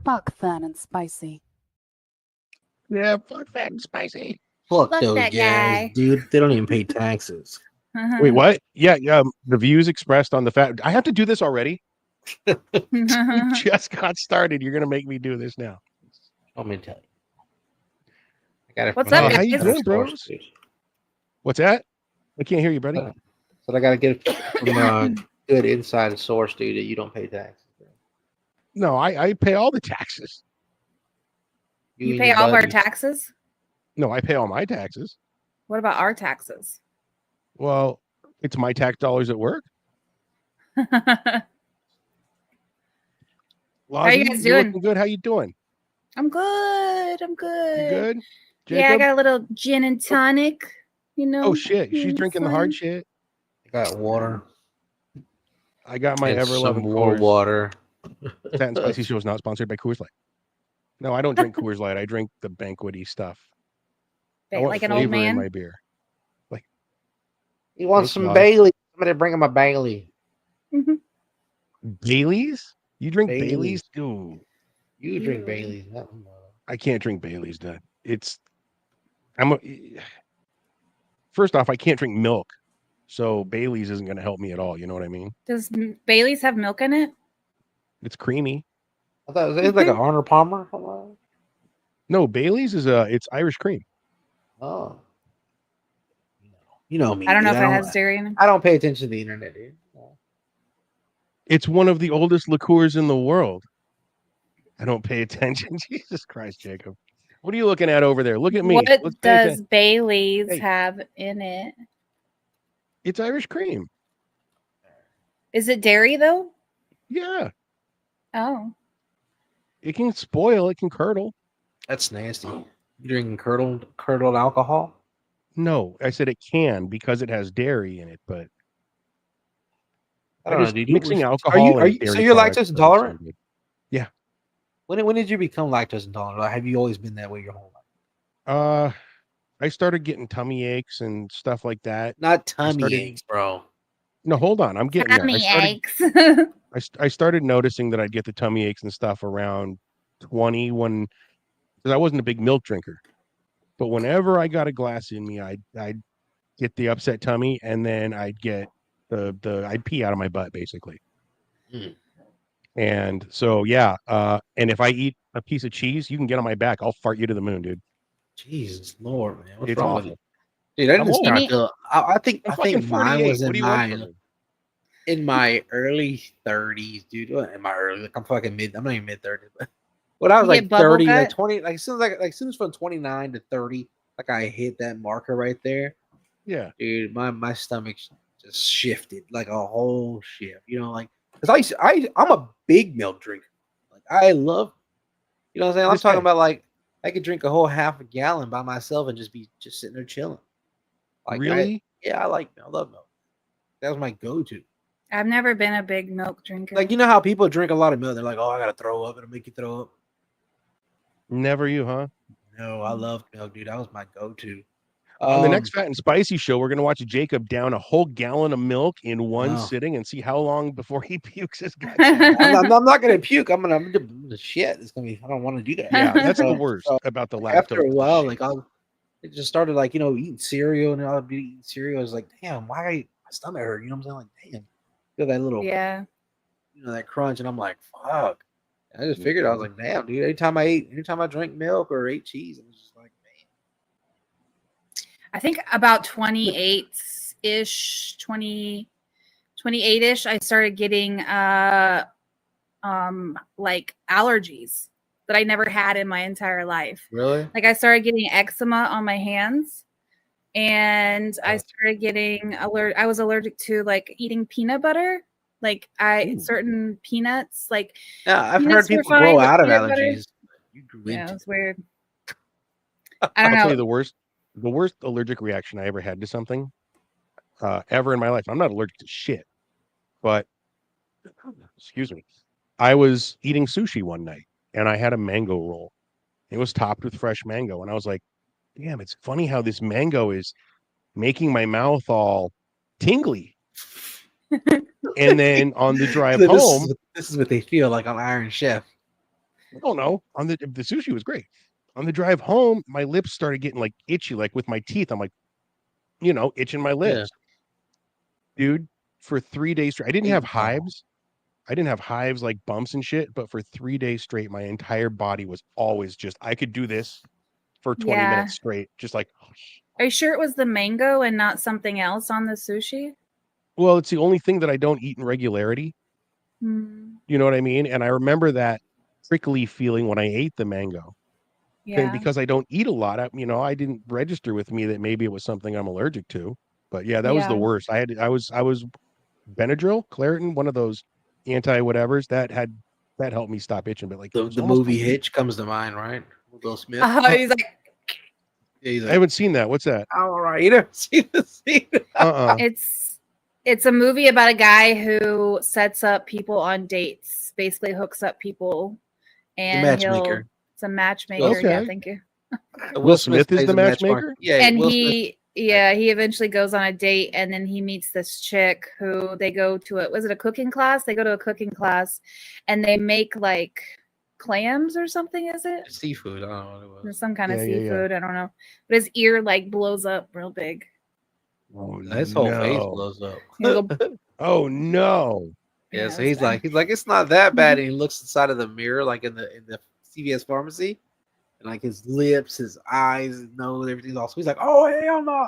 Fuck Fat and Spicy. Yeah, fuck Fat and Spicy. Fuck Fuck those that guys, guy. dude. They don't even pay taxes. Wait, what? Yeah, the views expressed on the Fat. I have to do this already. We just got started. You're gonna make me do this now. Want me to tell you? I got it. What's from up, a how you guys? doing, source, bros? dude. What's that? I can't hear you, buddy. So I got to get it from a good inside source, dude. That you don't pay taxes. No, I pay all the taxes. You and pay your all of our buddies. taxes? No, I pay all my taxes. What about our taxes? Well, it's my tax dollars at work. How Lozzie, you guys you're doing? looking good. How you doing? I'm good. I'm good. You good? Yeah, I Jacob? got a little gin and tonic. You know. Oh shit, she's having drinking the fun. hard shit. I got water. I got my and ever some loving more Coors. water. Fat and Spicy Show is not sponsored by Coors Light. No, I don't drink Coors Light. I drink the banquety stuff. I want Like an old flavor in man. my beer. He wants Thanks, some Lon. Bailey. Somebody bring him a Bailey. Baileys? You drink Baileys. Baileys? Dude, You drink Ew. Bailey's. I can't drink Baileys, dude. First off, I can't drink milk. So Bailey's isn't going to help me at all. You know what I mean? Does Bailey's have milk in it? It's creamy. I thought it was like an Arnold Palmer. No, Bailey's is it's Irish cream. Oh, you know me. I don't know dude. if it has dairy in it. I don't pay attention to the internet, dude. It's one of the oldest liqueurs in the world. I don't pay attention. Jesus Christ, Jacob. What are you looking at over there? Look at me. What Let's pay does attention. Bailey's Hey. have in it? It's Irish cream. Is it dairy though? Yeah. Oh, It can spoil. It can curdle. That's nasty. You drinking curdled alcohol? No, I said it can because it has dairy in it, but I don't know, just dude. mixing alcohol and So dairy you're products lactose doesn't intolerant? sound good. Yeah. When did you become lactose intolerant? Or have you always been that way your whole life? I started getting tummy aches and stuff like that. Not tummy started- aches, bro. No, hold on. I'm getting there. tummy aches. I started noticing that I'd get the tummy aches and stuff around 20 when because I wasn't a big milk drinker. But whenever I got a glass in me, I'd get the upset tummy and then I'd get I'd pee out of my butt basically. Mm. And so yeah, and if I eat a piece of cheese, you can get on my back. I'll fart you to the moon, dude. Jesus Lord, man. What's It's wrong with awful. you? Dude, I I'm didn't old. start till I think I'm I fucking think mine 48. was What in do you want from my me? early 30s, dude. What, in my early, like I'm fucking mid. I'm not even mid 30s, but when I was You get like bubble 30, like gut? 20, like as soon as from 29 to 30, like I hit that marker right there, Yeah. dude. My stomach just shifted like a whole shift. You know, like because I'm a big milk drinker. Like I love, you know what I'm saying. I'm This talking guy. about like I could drink a whole half a gallon by myself and just be sitting there chilling. Like Really? I love milk. That was my go-to. I've never been a big milk drinker. Like you know how people drink a lot of milk, they're like, "Oh, I gotta throw up. It'll make you throw up." Never you, huh? No, I love milk, dude. That was my go-to. On the next Fat and Spicy show, we're gonna watch Jacob down a whole gallon of milk in one Wow. sitting and see how long before he pukes his guts out. I'm not gonna puke. I'm gonna shit. It's gonna be. I don't want to do that. Yeah, that's the So- worst so about the lactose. after a is the while, shit. like it just started like eating cereal, and I'll be eating cereal. I was like, damn, why my stomach hurt? You know what I'm saying? Like, damn, feel that little, yeah. that crunch, and I'm like, fuck. And I just figured I was like, damn, dude. Anytime I drank milk or ate cheese, it was just like, man. I think about 28-ish, 28-ish, I started getting like allergies that I never had in my entire life. Really? Like I started getting eczema on my hands, and I started getting I was allergic to like eating peanut butter. Like certain peanuts, like Yeah, I've heard peanuts were people fine, grow but out of peanut butter- allergies. You grew yeah, into it was weird. I I'll don't tell you know. the worst allergic reaction I ever had to something ever in my life. I'm not allergic to shit, but excuse me. I was eating sushi one night and I had a mango roll. It was topped with fresh mango, and I was like, "Damn, it's funny how this mango is making my mouth all tingly." And then on the drive This home, this is what they feel like on Iron Chef. I don't know. The sushi was great. On the drive home, my lips started getting like itchy, like with my teeth. I'm like, itching my lips. Dude, for 3 days straight, I didn't have hives. I didn't have hives like bumps and shit, but for 3 days straight, my entire body was always just, I could do this for 20 Yeah. minutes straight. Just like, Are you sure it was the mango and not something else on the sushi? well, it's the only thing that I don't eat in regularity. Hmm. You know what I mean? And I remember that prickly feeling when I ate the mango. Yeah. And because I don't eat a lot, I didn't register with me that maybe it was something I'm allergic to. But yeah, that was the Yeah. worst. I was Benadryl, Claritin, one of those anti-whatevers that helped me stop itching. But like it was The almost movie a week. Hitch comes to mind, right? Will Smith. He's like, He's I like, haven't seen that. What's that? all right, you never seen the scene. it's a movie about a guy who sets up people on dates, basically hooks up people, and matchmaker. it's a matchmaker. Okay. Yeah, thank you. Will Smith is plays the a matchmaker. matchmaker? Yeah, And Will Smith. he eventually goes on a date, and then he meets this chick who they go to was it a cooking class? They go to a cooking class, and they make like clams or something. Is it? Seafood. I don't know what it Or was. some kind of Yeah, yeah, yeah. seafood. I don't know. But his ear like blows up real big. Oh His whole face no! blows up. He'll go, Oh no! Yeah, Yeah, so it's he's bad. like it's not that bad, and he looks inside of the mirror, like in the CVS pharmacy, and like his lips, his eyes, his nose, everything's all. So he's like, "Oh hell no!"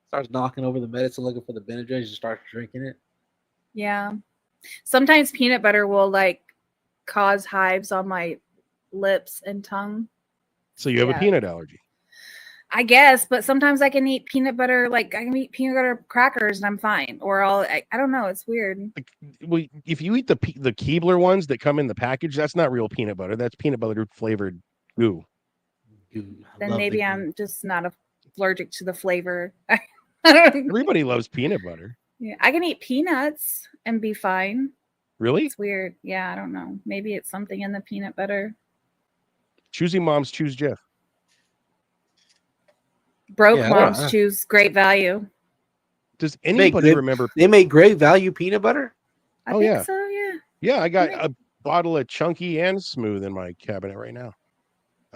Starts knocking over the medicine, looking for the Benadryl. He just starts drinking it. Yeah. Sometimes peanut butter will like cause hives on my lips and tongue. So you have a Yeah. peanut allergy. I guess, but sometimes I can eat peanut butter, like I can eat peanut butter crackers and I'm fine. Or I don't know, it's weird. Well, if you eat the Keebler ones that come in the package, that's not real peanut butter. That's peanut butter flavored goo. Dude, I Then love maybe the I'm just not allergic to the flavor. I don't- Everybody loves peanut butter. yeah, I can eat peanuts and be fine. Really? It's weird. Yeah, I don't know. Maybe it's something in the peanut butter. Choosing moms choose Jeff. Broke Yeah, I don't moms know. choose Great Value. Does They make anybody good- remember? They make great value peanut butter. I Oh, think yeah. so, yeah. Yeah, I got Right. a bottle of Chunky and Smooth in my cabinet right now.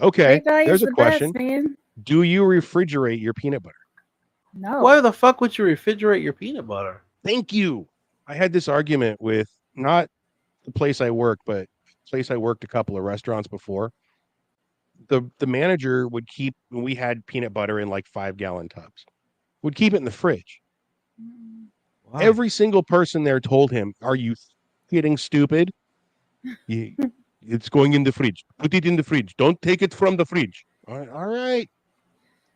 Okay, Great Value there's is a the question. best, man. Do you refrigerate your peanut butter? No. Why the fuck would you refrigerate your peanut butter? Thank you. I had this argument with not the place I work, but the place I worked a couple of restaurants before. The manager would keep, when we had peanut butter in like 5-gallon tubs, would keep it in the fridge. Why? Every single person there told him, "Are you getting stupid? It's going in the fridge. Put it in the fridge. Don't take it from the fridge." All right.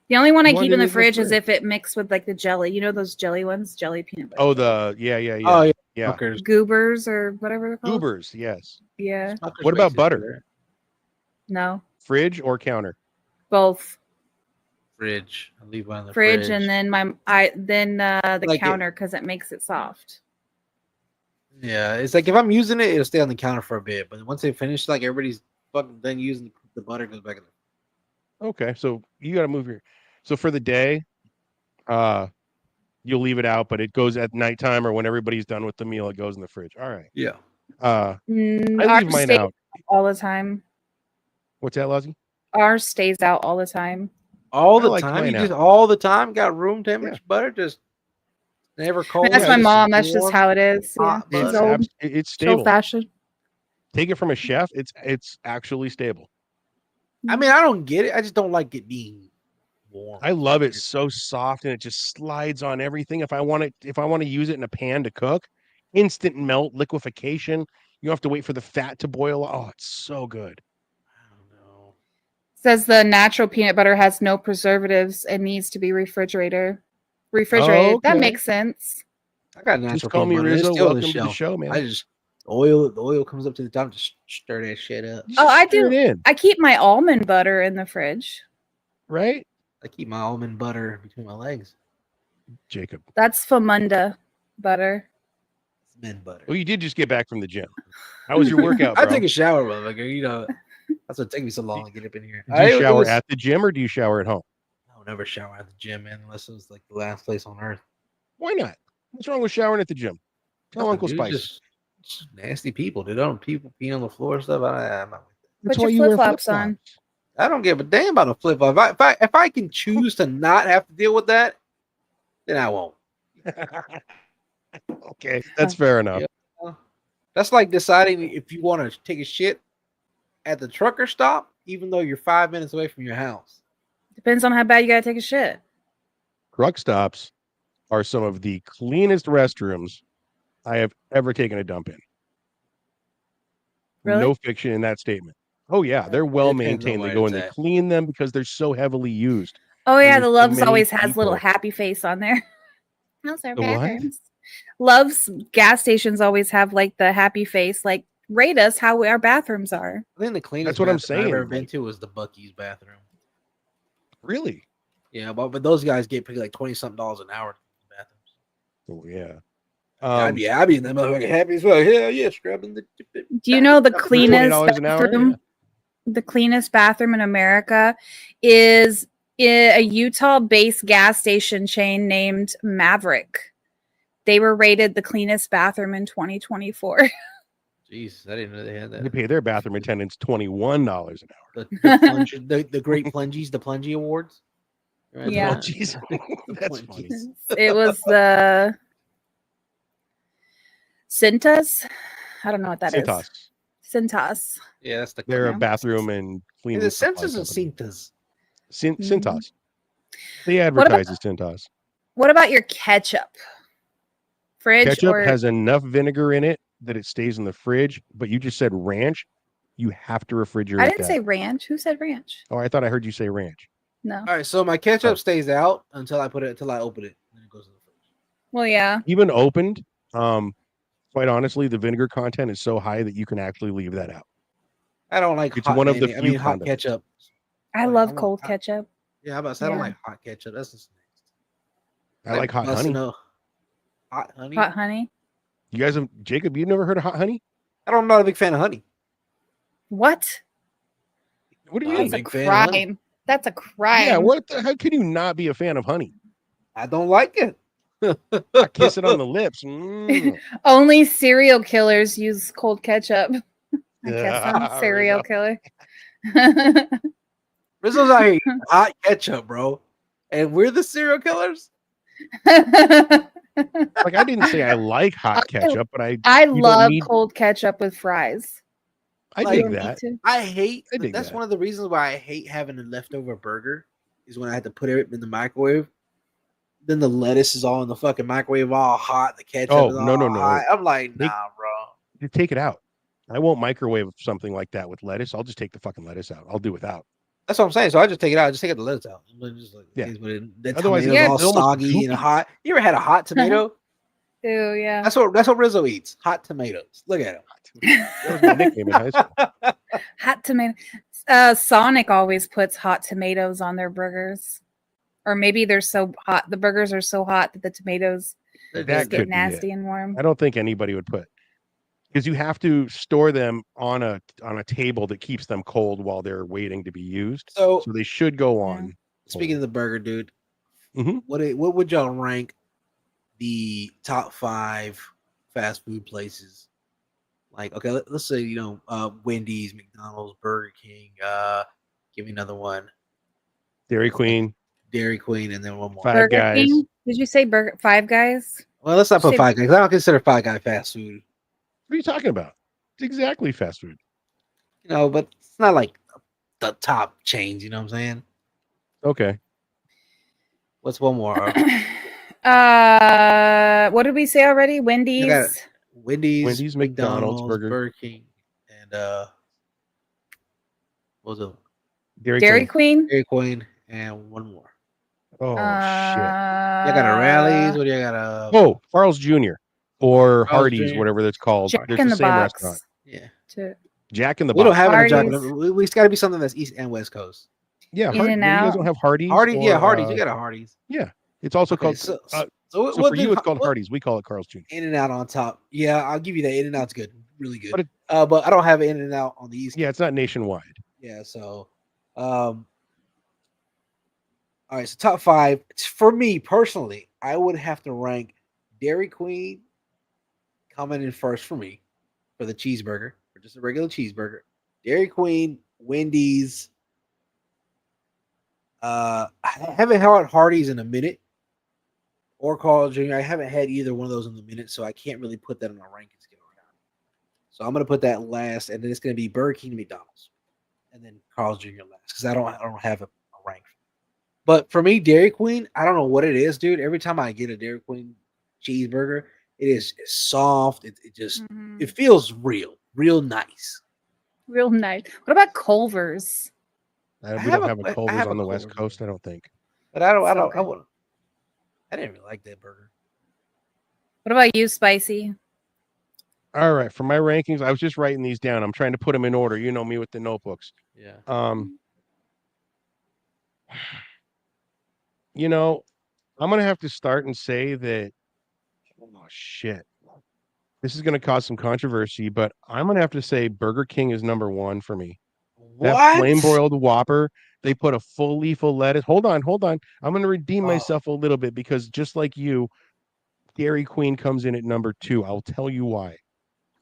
The only one I Wanted keep in it the fridge is if it mixed with like the jelly. You know those jelly ones? Jelly peanut butter. Oh, the yeah. Oh yeah, Yeah. Smuckers. Goobers or whatever they're called. Goobers, yes. Yeah. Smuckers What about makes it butter? better. No. Fridge or counter? Both. Fridge. I leave mine in the Fridge fridge. and then the Like it- counter because it makes it soft. Yeah, it's like if I'm using it, it'll stay on the counter for a bit. But once they finish, like everybody's fucking done using the butter, goes back in the Okay, so you got to move your. So for the day, you'll leave it out, but it goes at nighttime or when everybody's done with the meal, it goes in the fridge. All right. Yeah. I Ours leave mine stays out. all the time. What's that, Lozzie? Ours stays out all the time. All I the like time. mine You just out. all the time got room temperature butter, just never cold. That's yeah, my just mom. That's just warm, how it is. Yeah. hot She's butter. old. It's She's old stable. fashioned. Take it from a chef. It's actually stable. I mean, I don't get it. I just don't like it being warm. I love it so soft and it just slides on everything. If I want to use it in a pan to cook, instant melt, liquefaction. You don't have to wait for the fat to boil. Oh, it's so good. I don't know. Says the natural peanut butter has no preservatives and needs to be refrigerated. That Okay. makes sense. I got natural Just call peanut me butter. It's Rizzo. still on Welcome to the shelf. show, man. I just the oil comes up to the top, just stir that shit up. Oh, I Stir it do. in, I keep my almond butter in the fridge. right, I keep my almond butter between my legs. Jacob? That's Famunda butter. It's men butter. Well, you did just get back from the gym. How was your workout, I bro? take a shower, motherfucker. You know, that's what take me so long to get up in here. Do you shower at the gym or do you shower at home? I would never shower at the gym, man, unless it was like the last place on earth. Why not? What's wrong with showering at the gym? Tell Nothing, Uncle dude, Spice. just nasty people. They don't people peeing on the floor and stuff. I'm not with that. That's Put why your you wear flip-flops on. flip-flops. I don't give a damn about a flip flop. If I can choose to not have to deal with that, then I won't. Okay, that's fair enough. Yeah. That's like deciding if you want to take a shit at the trucker stop, even though you're 5 minutes away from your house. Depends on how bad you gotta take a shit. Truck stops are some of the cleanest restrooms I have ever taken a dump in. Really? No fiction in that statement. Oh yeah, they're well maintained. They go and they clean them because they're so heavily used. Oh yeah, there's the so Loves many always has little people. happy face on there. How's our The what? bathrooms? Loves gas stations always have like the happy face. Like rate us how our bathrooms are. I think the cleanest That's what I'm bathroom I've saying, ever been like- to was the Buc-ee's bathroom. Really? Yeah, but those guys get paid like $20-something an hour in the bathrooms. Oh yeah. I'd be in that motherfucker happy as well. Hell yeah, scrubbing the. Do you know the for cleanest $20 an hour? bathroom? The cleanest bathroom in America is a Utah-based gas station chain named Maverick. They were rated the cleanest bathroom in 2024. Jeez, I didn't know they had that. They pay their bathroom attendants $21 an hour. The great plungies, the Plungy Awards. Yeah. Oh, jeez. That's funny. It was the Cintas. I don't know what that is. Cintas. Cintas. Yeah, that's the They're a Yeah. bathroom and cleaning the supply Centers and company. Cintas. Cintas. They What about- advertise as Cintas. What about your ketchup? Fridge Ketchup or has enough vinegar in it that it stays in the fridge, but you just said ranch. You have to refrigerate I didn't that. say ranch. Who said ranch? Oh, I thought I heard you say ranch. No. All right, so my ketchup Oh. stays out until I open it, and then it goes in the fridge. Well, yeah. Even opened, quite honestly, the vinegar content is so high that you can actually leave that out. I don't like It's hot one of the mayonnaise. few hot condiments. ketchup. I Like, love I want cold hot- ketchup. Yeah, how about I don't Yeah. like hot ketchup. That's just I like hot honey. Hot honey. Hot honey. You guys have Jacob, you've never heard of hot honey? I'm not a big fan of honey. What? What do you I'm a mean? That's a big fan of honey. crime. That's a crime. Yeah, how can you not be a fan of honey? I don't like it. Kiss it on the lips. Mm. Only serial killers use cold ketchup. I guess I'm a serial Rizzo. killer. Rizzo's out here eating hot ketchup, bro, and we're the serial killers. Like, I didn't say I like hot ketchup, but I you don't love need- cold ketchup with fries. I like, dig You don't that. need to. I hate. I dig That's that. one of the reasons why I hate having a leftover burger is when I had to put it in the microwave. Then the lettuce is all in the fucking microwave, all hot. The ketchup Oh, is no, all no, no. hot. I'm like, They- nah, bro. You take it out. I won't microwave something like that with lettuce. I'll just take the fucking lettuce out. I'll do without. That's what I'm saying. So I just take it out. I just take the lettuce out. And then just like, Yeah. The Otherwise, tomatoes yeah, all it's almost soggy and goopy. hot. You ever had a hot tomato? Ew, yeah. That's what Rizzo eats. Hot tomatoes. Look at him. That was my nickname in high school. Hot tomato. Sonic always puts hot tomatoes on their burgers. Or maybe they're so hot. The burgers are so hot that the tomatoes They're That just just get could be it. nasty and warm. I don't think anybody would put, because you have to store them on a table that keeps them cold while they're waiting to be used. So So they should go Yeah. on. speaking of the burger, dude, Mhm. what would y'all rank the top 5 fast food places? Like, okay, let's say Wendy's, McDonald's, Burger King. Give me another one. Dairy Queen. Dairy Queen, and then one more. Five Burger Guys. King? Did you say Burger Five Guys? Well, let's not put Say- Five Guys. I don't consider Five Guy fast food. What are you talking about? It's exactly fast food. But it's not like the top chains. You know what I'm saying? Okay. What's one more? What did we say already? Wendy's. Wendy's, McDonald's, Burger King, and what was it? Dairy Queen. Dairy Queen, and one more. Oh shit. You got a Rallies. What do you got? Oh, Carl's Jr. or Carl's Hardee's, Jr. whatever that's called. Jack It's in the the same Box. restaurant. Yeah, To Jack in the we don't Box. have it in Jack. Hardee's. It's got to be something that's East and West Coast. Yeah, In Hardee's. and You guys Out. don't have Hardee's. Hardee's, yeah, or, Hardee's. You got a Harde's. It's also Okay, called. so So what for did you, it's called what- Hardee's. We call it Carl's Jr. In and Out on top. Yeah, I'll give you that. In and Out's good, really good. But But I don't have In and Out on the East. Yeah, it's not nationwide. Yeah, so all right, so top 5 for me personally, I would have to rank Dairy Queen coming in first for me for the cheeseburger, for just a regular cheeseburger. Dairy Queen, Wendy's. I haven't had Hardee's in a minute, or Carl's Jr. I haven't had either one of those in a minute, so I can't really put that on a ranking scale right now. So I'm gonna put that last, and then it's gonna be Burger King, McDonald's, and then Carl's Jr. last because I don't have a rank. But for me, Dairy Queen, I don't know what it is, dude. Every time I get a Dairy Queen cheeseburger, it's soft. It just Mhm. it feels real nice. Real nice. What about Culver's? We have don't a- have a I Culver's have a on the West Culver's. Coast, I don't think. But I So don't. good. wouldn't. I didn't really like that burger. What about you, Spicy? All right, for my rankings, I was just writing these down. I'm trying to put them in order. You know me with the notebooks. Yeah. I'm gonna have to start and say that. Oh shit, this is gonna cause some controversy, but I'm gonna have to say Burger King is number 1 for me. That flame broiled Whopper. They put a full leaf of lettuce. Hold on. I'm gonna redeem Oh. myself a little bit because just like you, Dairy Queen comes in at number 2. I'll tell you why.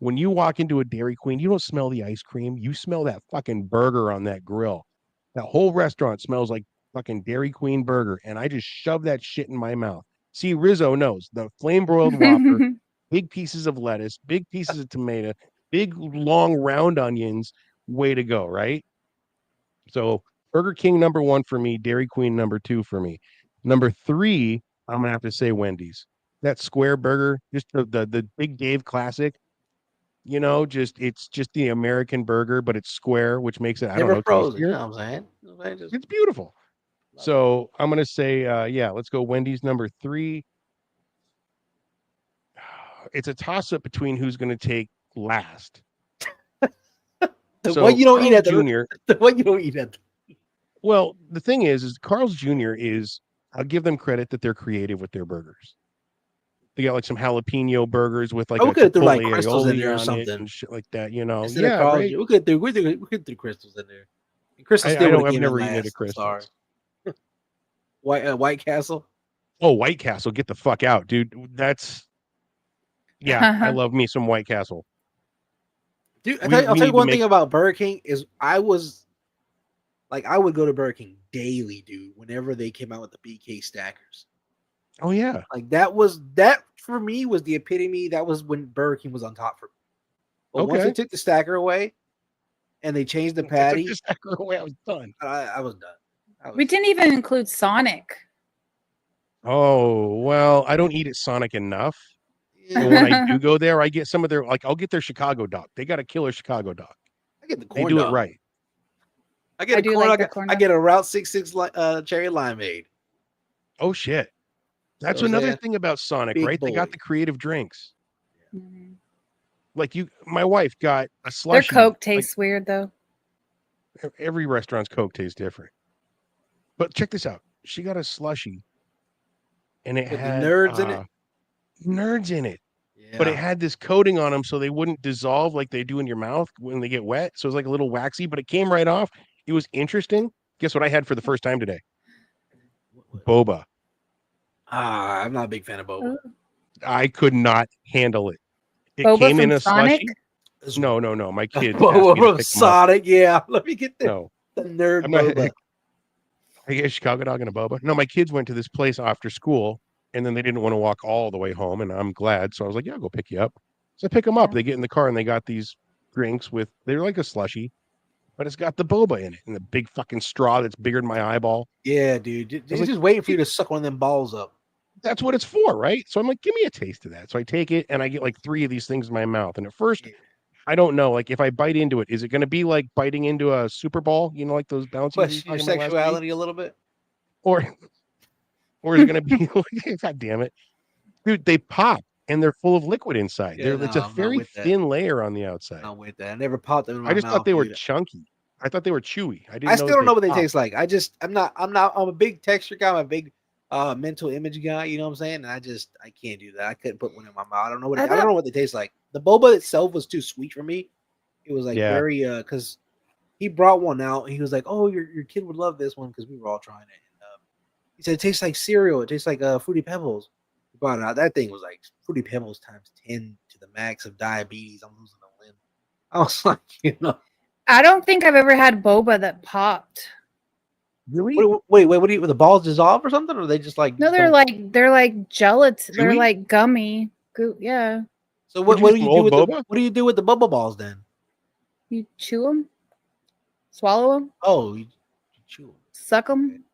When you walk into a Dairy Queen, you don't smell the ice cream. You smell that fucking burger on that grill. That whole restaurant smells like fucking Dairy Queen burger, and I just shove that shit in my mouth. See, Rizzo knows the flame broiled Whopper, big pieces of lettuce, big pieces of tomato, big long round onions. Way to go, right? So Burger King number 1 for me, Dairy Queen number 2 for me. Number 3, I'm gonna have to say Wendy's. That square burger, just the Big Dave classic. You know, it's just the American burger, but it's square, which makes it, I don't Never know, frozen. You tastier. know what I'm saying? You know what I'm saying? It's beautiful. Love So I'm gonna say, yeah, let's go Wendy's number 3. It's a toss up between who's gonna take last. the So one you don't eat Carl's at the Jr. the one you don't eat at. Well, the thing is Carl's Jr. is, I'll give them credit that they're creative with their burgers. They got like some jalapeno burgers with like Oh, a we could have threw like chipotle crystals in aioli there or on it something and shit like that, you know. instead of Yeah, Carl's. right. We could threw crystals in there. And crystals still I would don't. have I've came in never eaten it last. at I'm sorry. Crystals. White Castle. Oh, White Castle, get the fuck out, dude. That's yeah. I love me some White Castle. Dude, We I'll tell you need to one thing make. about Burger King is I would go to Burger King daily, dude. Whenever they came out with the BK stackers, Oh yeah. like that for me was the epitome. That was when Burger King was on top for me. But once they Okay. took the stacker away and they changed the Once I took patty, the stacker away, I was done. I was done. We didn't even include Sonic. Oh well, I don't eat at Sonic enough. Yeah, But when I do go there, I get some of their, like, I'll get their Chicago dog. They got a killer Chicago dog. I get the They corn do dog. it right. I get I a do corn like dog. the corn I dog. get a Route 66 cherry limeade. Oh shit. That's So another saying, thing about Sonic, big right? They got boy. the creative drinks. Mhm. Like my wife got a Their slushy. Coke Like, tastes weird though. every restaurant's Coke tastes different. But check this out. She got a slushy, and it With the had nerds in it. nerds in it. Yeah. But it had this coating on them so they wouldn't dissolve like they do in your mouth when they get wet. So it was like a little waxy, but it came right off. It was interesting. Guess what I had for the first time today? Boba. I'm not a big fan of boba. Oh. I could not handle it. It Boba came from in a Sonic? slushy. No. My kids asked Boba me to from pick them up. Sonic. Yeah, let me get No, the nerd I'm not. boba. I get a Chicago dog and a boba. No, my kids went to this place after school, and then they didn't want to walk all the way home, and I'm glad. So I was like, yeah, I'll go pick you up. So I pick them up. Yeah. They get in the car, and they got these drinks they're like a slushy, but it's got the boba in it, and the big fucking straw that's bigger than my eyeball. Yeah, dude. was It's like, just waiting for you to suck one of them balls up. That's what it's for, right? So I'm like, give me a taste of that. So I take it, and I get like 3 of these things in my mouth. And at first, Yeah. I don't know. Like, if I bite into it, is it going to be like biting into a Super Bowl? You know, like those bouncy. Question your sexuality a little bit. Or is it going to be like, God damn it, dude? They pop and they're full of liquid inside. Yeah, It's a I'm not very with that. thin layer on the outside. I'm with that. I never popped them in my I just mouth. thought they were dude. chunky. I thought they were chewy. I didn't. I still don't know what they popped. taste like. I'm a big texture guy. I'm a big mental image guy. You know what I'm saying? And I can't do that. I couldn't put one in my mouth. I don't know what they taste like. The boba itself was too sweet for me. It was like very because he brought one out. He was like, "Oh, your kid would love this one," because we were all trying it. And, he said it tastes like cereal. It tastes like Fruity Pebbles. He brought it out. That thing was like Fruity Pebbles times 10 to the max of diabetes. I'm losing a limb. I was like, I don't think I've ever had boba that popped. Really? Wait, what do you? The balls dissolve or something? Or are they just like No, they're like gelatin. They're Chewy? like gummy. Yeah. So Would what you do you use do with boba? what do you do with the bubble balls then? You chew them, swallow them, Oh, you chew them. suck them.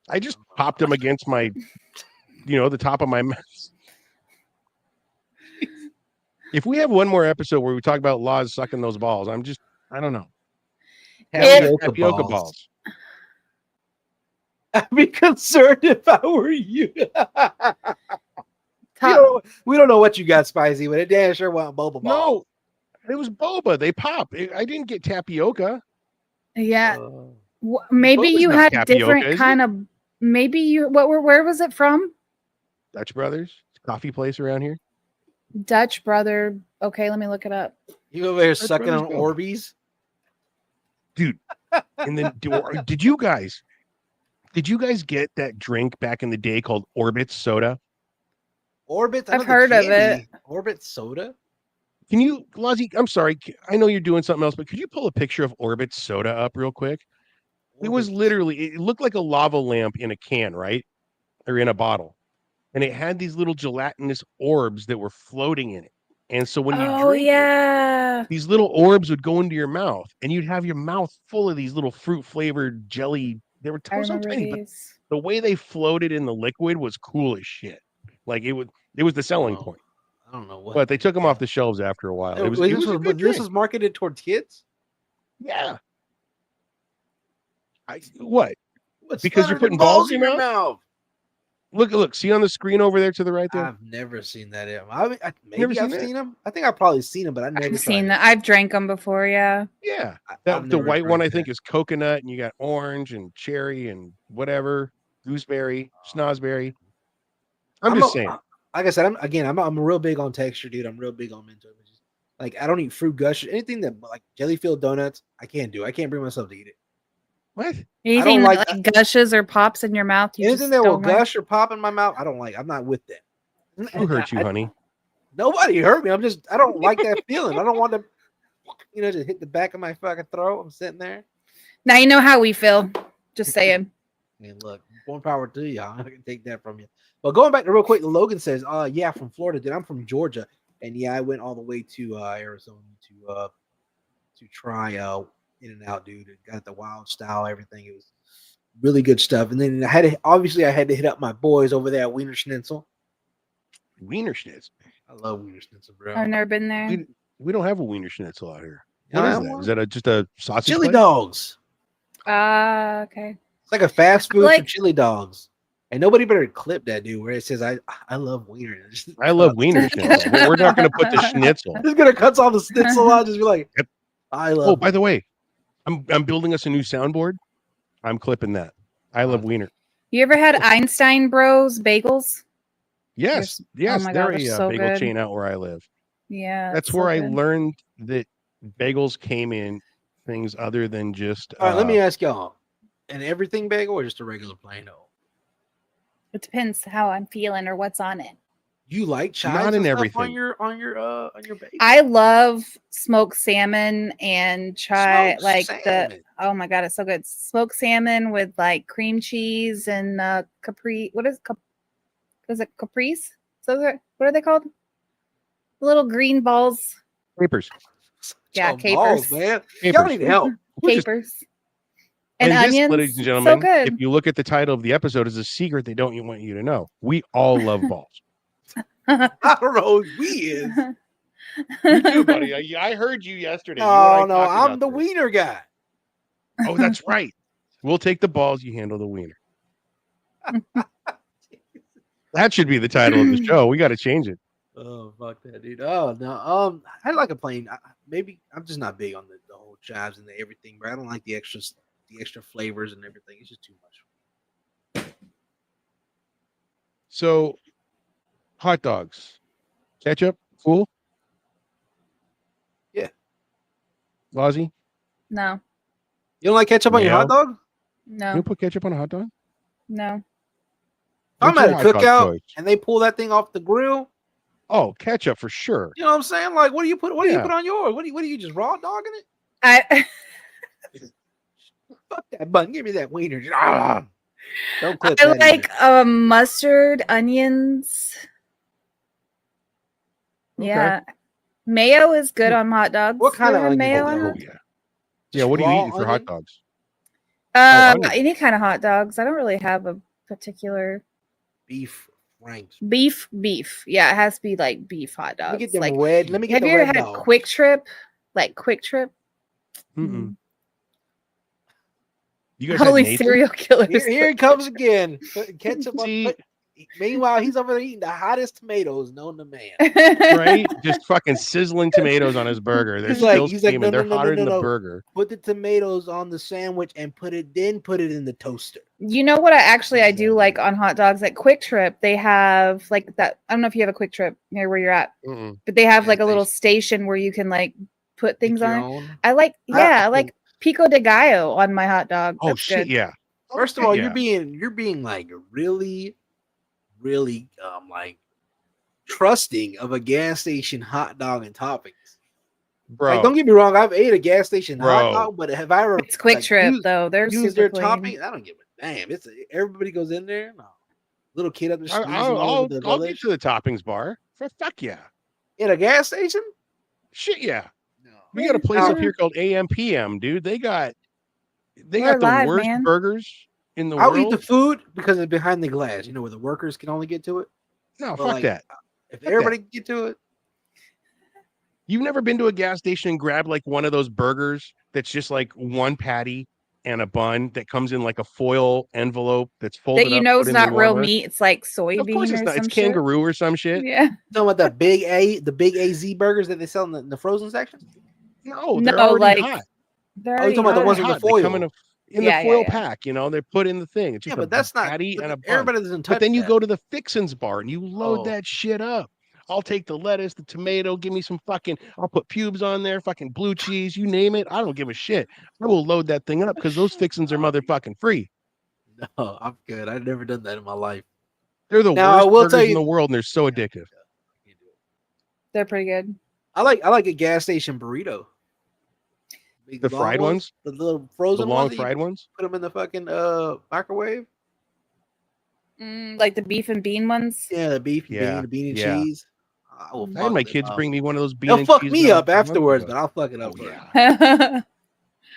I just popped them against my, the top of my mouth. If we have one more episode where we talk about Laws sucking those balls, I don't know. Tapioca balls. I'd be concerned if I were you. Top. We don't know what you got, Spicy, but it damn sure wasn't boba balls. No, it was boba. They pop. I didn't get tapioca. Yeah. Maybe Boba's you not had tapioca, different is kind of. Maybe you. Where was it from? Dutch Brothers coffee place around here. Dutch Brother. Okay, let me look it up. You over here That's sucking on Brothers Orbeez? Dude. And then did you guys get that drink back in the day called Orbit soda? Orbit? I've heard of it. Orbit soda? Can you, Lazi, I'm sorry, I know you're doing something else, but could you pull a picture of Orbit soda up real quick? It was literally, it looked like a lava lamp in a can, right? Or in a bottle. And it had these little gelatinous orbs that were floating in it. And so when you Oh drink it, yeah. these little orbs would go into your mouth and you'd have your mouth full of these little fruit flavored jelly. They were I so remember tiny, but these. the way they floated in the liquid was cool as shit. Like it was the selling point. I don't know what. But they took them off the shelves after a while. It was a good this drink. was marketed towards kids. Yeah. What? What's Because you're splattered putting balls in your mouth? Look, see on the screen over there to the right there? I've never seen that. Never Maybe seen I've that? seen them. I think I've probably seen them, but I've never I've seen tried that. I've drank them before. Yeah. Yeah. I've The never white one, I drank think, that. is coconut, and you got orange and cherry and whatever, gooseberry, snozberry. I'm just saying. Like I said, I'm real big on texture, dude. I'm real big on mental images. Like I don't eat fruit gush, anything that like jelly filled donuts. I can't do. I can't bring myself to eat it. What? Anything like that like gushes or pops in your mouth, you Anything just that will don't like? gush or pop in my mouth, I don't like. I'm not with that. Who hurt you, honey? Nobody hurt me. I don't like that feeling. I don't want to, just hit the back of my fucking throat. I'm sitting there. Now you know how we feel. Just saying. I mean, look, more power to you. I can take that from you. But going back to real quick, Logan says, yeah, from Florida, dude. I'm from Georgia. And yeah, I went all the way to Arizona to try In-N-Out, dude. It got the wild style, everything. It was really good stuff. And then I had to hit up my boys over there at Wiener Schnitzel. Wiener Schnitzel. I love Wiener Schnitzel, bro. I've never been there. We don't have a Wiener Schnitzel out here. What is that? Is that just a sausage? Chili place? dogs. Okay. It's like a fast food for Like- chili dogs. And nobody better clip that, dude, where it says, I love Wiener. I love Wiener Schnitzel. We're not going to put the Schnitzel. Just going to cut all the Schnitzel out. Just be like, Yep. I love Oh, by the way, I'm building us a new soundboard. I'm clipping that. I love Wiener. You ever had Einstein Bros bagels? Yes. They're- Yes. oh my They're God, a they're so bagel good. chain out where I live. Yeah. That's it's where so I good. learned that bagels came in things other than just. All right, let me ask y'all: an everything bagel or just a regular plain old? It depends how I'm feeling or what's on it. You like chives Not and in stuff everything. on your bagel? I love smoked salmon and Smoked salmon. oh my God, it's so good. Smoked salmon with like cream cheese and is it caprese? So what are they called? Little green balls. Capers. Yeah, Some balls, capers. man. Capers. Y'all need help. Capers. And this, onions. ladies and so gentlemen, good. if you look at the title of the episode, is a secret they don't want you to know. We all love balls. I don't know who we is. You too, buddy. I heard you yesterday. No, I'm the wiener guy. Oh, that's right. We'll take the balls. You handle the wiener. That should be the title of the show. We got to change it. Oh, fuck that, dude. Oh no. I like a plain. Maybe I'm just not big on the whole chives and the everything, bro. I don't like the extra flavors and everything. It's just too much. So, hot dogs, ketchup, cool. Yeah. Lozzie, No. You don't like ketchup on your hot dog? No. you put ketchup on a hot dog? No. I'm What's at your a hot dog cookout choice? and they pull that thing off the grill. Oh, ketchup for sure. You know what I'm saying? Like, what do you put? What do you Yeah. put on yours? What do you just raw dogging it? I Fuck that button. Give me that wiener. Ah. Don't clip I that like either. mustard, onions. Okay. Yeah. Mayo is good on hot dogs. What kind You of ever had onion mayo is on that? Oh it? yeah. Yeah. What do you Raw eat for hot onion? dogs? onion. Any kind of hot dogs. I don't really have a particular Beef franks. beef. Yeah, it has to be like beef hot Let me dogs. get them Like, red. Let me get have the you ever red had dog. Quick Trip? Like Quick Trip? Mm-mm. You guys Holy had Nathan? serial killers. Here it comes again. Putting ketchup on. See? Meanwhile, he's over there eating the hottest tomatoes known to man. Right? Just fucking sizzling tomatoes on his burger. They're He's still like, steaming. no, They're no, no, hotter no, than the no. burger. Put the tomatoes on the sandwich and put it in the toaster. You know what I do like on hot dogs at Quick Trip? They have like that. I don't know if you have a Quick Trip near where you're at, Mm-mm. but they have Yeah, like a little station where you can like put things Make on your it. own. I like, I- I like pico de gallo on my hot dog. Oh That's shit! good. Yeah. First of all, Yeah. you're being like really, really like trusting of a gas station hot dog and toppings. bro. Like, don't get me wrong, I've ate a gas station hot Bro. dog, but have I ever It's Quick like, Trip though. They're use super their clean. topping? I don't give a damn. It's everybody goes in there. No. Little kid up there sneezing I'll, all over the I'll village. get to the toppings bar. Fuck yeah. In a gas station? Shit yeah. No. We got a place Now, up here called AM/PM, dude. They got We're the alive, worst man. burgers in the I'll eat the world. food because it's behind the glass, where the workers can only get to it. No, But fuck like, that. if Fuck everybody can get to it, You've never been to a gas station and grabbed like one of those burgers that's just like one patty and a bun that comes in like a foil envelope that's folded That you up, know put is in the not real warmer? meat. It's like Of course soybean it's or not. It's some shit. kangaroo or some shit. Yeah. talking about the big AZ burgers that they sell in the frozen section. No, they're No, already like hot. they're Oh, you're already talking about the hot. ones in the They come foil. in Yeah, the foil yeah. pack, they're put in the thing. It's Yeah, just but a that's not. patty But and a bun. everybody doesn't touch. But then you that. go to the Fixins bar and you load Oh. that shit up. I'll take the lettuce, the tomato, give me some I'll put pubes on there, fucking blue cheese, you name it. I don't give a shit. I will load that thing up because those Fixins are motherfucking free. No, I'm good. I've never done that in my life. They're the Now, I worst will tell burgers in you- the world and they're so addictive. They're pretty good. I like a gas station burrito. The long fried ones? the little The frozen long ones that you fried ones? put them in the fucking microwave. Like the beef and bean ones. Yeah, the beef, Yeah, the bean and yeah. cheese. I will I had fuck my them kids up. bring me one of those bean They'll and fuck cheese me not up a month afterwards, ago. but I'll fuck it up. Oh, first. yeah.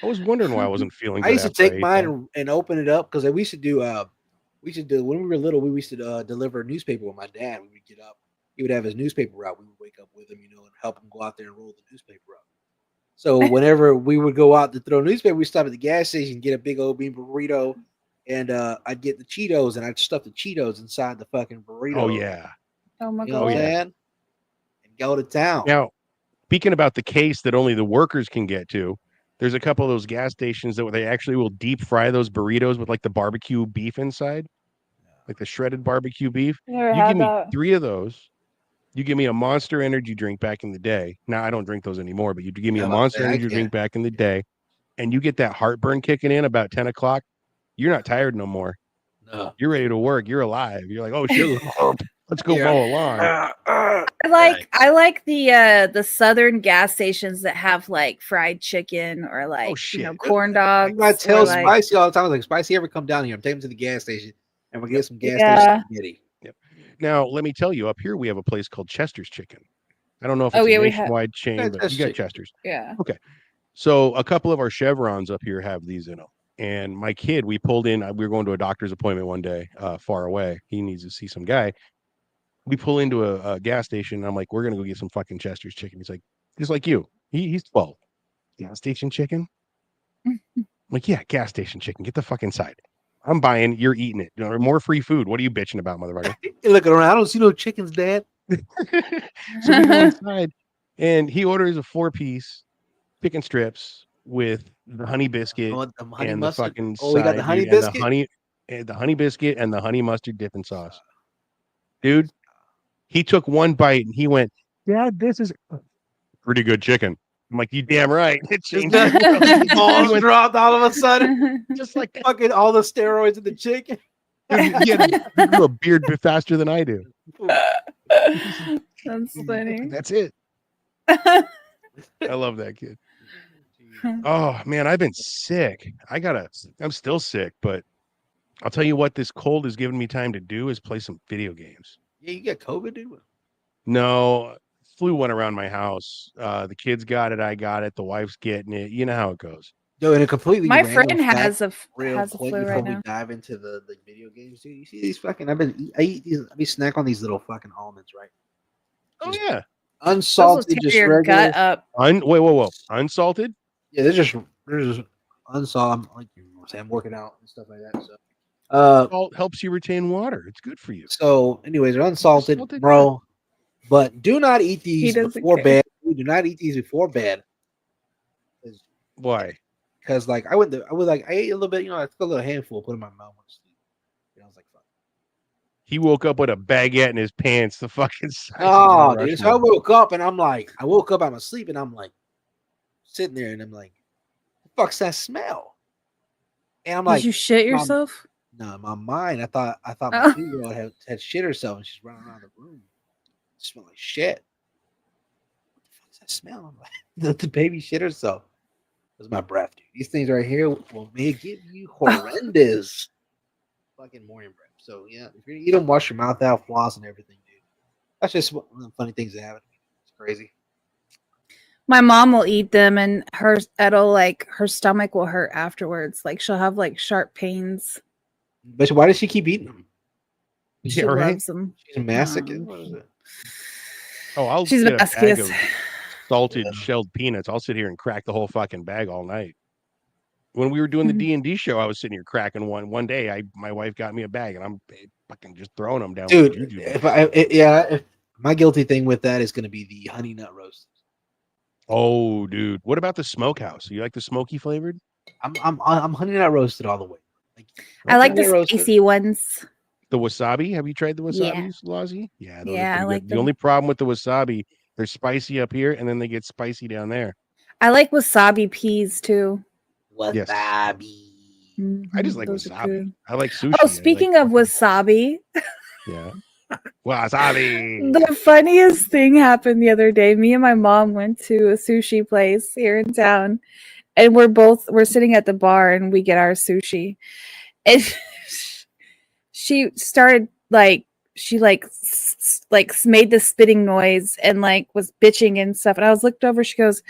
I was wondering why I wasn't feeling good. I used to after I take ate mine that. and open it up because we used to do when we were little. We used to deliver newspaper with my dad. We would get up. He would have his newspaper route. We would wake up with him, and help him go out there and roll the newspaper up. So whenever we would go out to throw newspaper, we stop at the gas station, get a big old bean burrito, and I'd get the Cheetos, and I'd stuff the Cheetos inside the fucking burrito. Oh yeah. Oh my You know what I'm god. saying? And go to town. Now, speaking about the case that only the workers can get to, there's a couple of those gas stations that they actually will deep fry those burritos with like the barbecue beef inside, like the shredded barbecue beef. Never You had give me that. 3 of those. You give me a Monster Energy drink back in the day. Now I don't drink those anymore, but you give me Yeah, a I was about to Monster say, I Energy can't. drink back in the day, and you get that heartburn kicking in about 10 o'clock. You're not tired no more. No. You're ready to work. You're alive. You're like, oh shit, let's go Yeah. mow a lawn. I like the southern gas stations that have like fried chicken or like shit. corn dogs. I tell or, like, Spicy all the time, I was like, Spicy, ever come down here? I'm taking him to the gas station and we'll get some gas Yeah. station spaghetti. Yep. Now, let me tell you, up here we have a place called Chester's Chicken. I don't know if Oh, it's yeah, a we have- nationwide chain, Yeah, but Chester's you got Chicken. Chester's. yeah. So a couple of our chevrons up here have these in them. And my kid, we pulled in, we were going to a doctor's appointment one day, far away. He needs to see some guy. We pull into a gas station. And I'm like, we're going to go get some fucking Chester's chicken. He's like, just like you. He's 12. Gas station chicken? I'm like, yeah, gas station chicken. Get the fuck inside. I'm buying, you're eating it. More free food. What are you bitching about, motherfucker? You're looking around. I don't see no chickens, Dad. So we go inside and he orders a 4-piece chicken strips with the honey biscuit I want the honey and mustard. the fucking Oh, we got the side, honey dude, and biscuit? the honey biscuit and the honey mustard dipping sauce. Dude, he took one bite and he went, Dad, this is pretty good chicken. I'm like, you damn right. It changed your world. Balls He went dropped all of a sudden. just like that. Fucking all the steroids in the chicken. Dude, he grew a beard faster than I do. That's funny. That's it. I love that kid. Oh man, I've been sick. I'm still sick, but I'll tell you what this cold has given me time to do is play some video games. Yeah, you got COVID, dude. No, flu went around my house. The kids got it, I got it, the wife's getting it. You know how it goes. Yo, and a completely My random friend fact, has a real quick flu before right we now. dive into the video games, dude. You see these fucking? I be snack on these little fucking almonds, right? Oh yeah. Those will Unsalted, tear just your regular. gut up. Whoa. Unsalted? Yeah, they're just unsalted. Like you know what I'm saying, I'm working out and stuff like that. So, Salt helps you retain water. It's good for you. anyways, they're unsalted, Salted bro. But do not eat He these doesn't before care. bed. Do not eat these before bed. Why? Because like I ate a little bit, I took a little handful, put it in my mouth when I sleep. I was like, fuck. He woke up with a baguette in his pants, the fucking size of Oh, Mount dude. So I Rushmore. woke up and I'm like, I woke up out of my sleep and I'm like, sitting there and I'm like, the fuck's that smell? And I'm like, Did you shit Mom, yourself? no, in my mind, I thought my Oh. 2-year-old had shit herself and she's running around the room. It smelled like shit. What the fuck's that smell? I'm like, the baby shit herself. That's my breath, dude. These things right here will give you horrendous fucking morning breath. So yeah, if you don't wash your mouth out, floss and everything, dude. That's just one of the funny things that happen. It's crazy. My mom will eat them, and her stomach will hurt afterwards. Like she'll have like sharp pains. But why does she keep eating them? She Yeah, right. loves them. She's a masochist. What is it? Oh, I'll She's get a a bag of masochist. salted shelled peanuts. I'll sit here and crack the whole fucking bag all night. When we were doing the D&D show, I was sitting here cracking one. One day, my wife got me a bag, and I'm fucking just throwing them down. Dude, with juju. if my guilty thing with that is going to be the honey nut roast. Oh, dude, what about the smokehouse? You like the smoky flavored? I'm honey nut roasted all the way. Like, I like honey the nut roasted. spicy ones. The wasabi? Have you tried the Yeah. wasabi, Lozzie? Yeah, those Yeah, are I pretty like good. them. The only problem with the wasabi, they're spicy up here, and then they get spicy down there. I like wasabi peas too. Yes. Wasabi. I just like Those are wasabi. good. I like sushi. Oh, speaking of wasabi, yeah, wasabi. the funniest thing happened the other day. Me and my mom went to a sushi place here in town, and we're sitting at the bar, and we get our sushi, and she started she made the spitting noise and like was bitching and stuff, and I was looked over. She goes,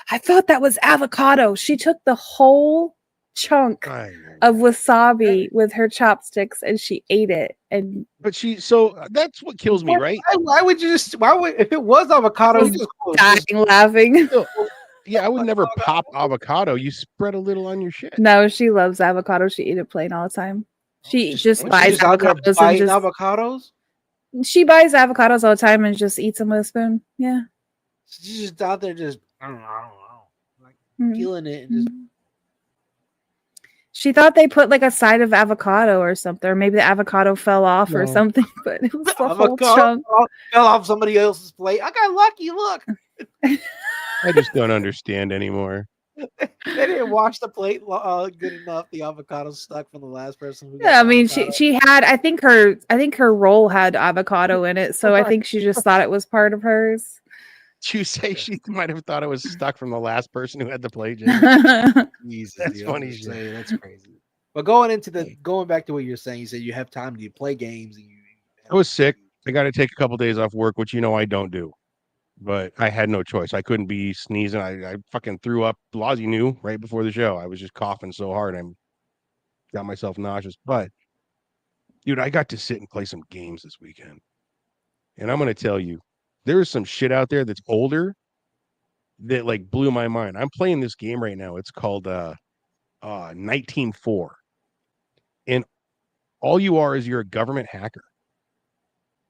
"I thought that was avocado." She took the whole chunk of wasabi with her chopsticks and she ate it. And so that's what kills me, right? Why would you just? Why would if it was avocado? was You dying laughing. Yeah, I would never pop avocado. You spread a little on your shit. No, she loves avocado. She eat it plain all the time. She just buys avocados and just avocados. She buys avocados all the time and just eats them with a spoon. Yeah, She's just out there, just I don't know, like peeling it and just. She thought they put like a side of avocado or something, or maybe the avocado fell off or something, but it was the whole chunk. Fell off somebody else's plate. I got lucky. Look. I just don't understand anymore. They didn't wash the plate good enough. The avocado stuck from the last person. Who got Yeah, I mean, avocado. she had. I think her roll had avocado in it, so I think she just thought it was part of hers. You say she might have thought it was stuck from the last person who had the plate. Jesus, that's funny. That's crazy. But going back to what you're saying, you said you have time. Do you play games? And I was sick. I got to take a couple days off work, which I don't do. But I had no choice. I couldn't be sneezing. I fucking threw up. Lozzie knew right before the show. I was just coughing so hard. I got myself nauseous. But, dude, I got to sit and play some games this weekend. And I'm going to tell you, there is some shit out there that's older that, like, blew my mind. I'm playing this game right now. It's called Night Team 4. And all you are is you're a government hacker.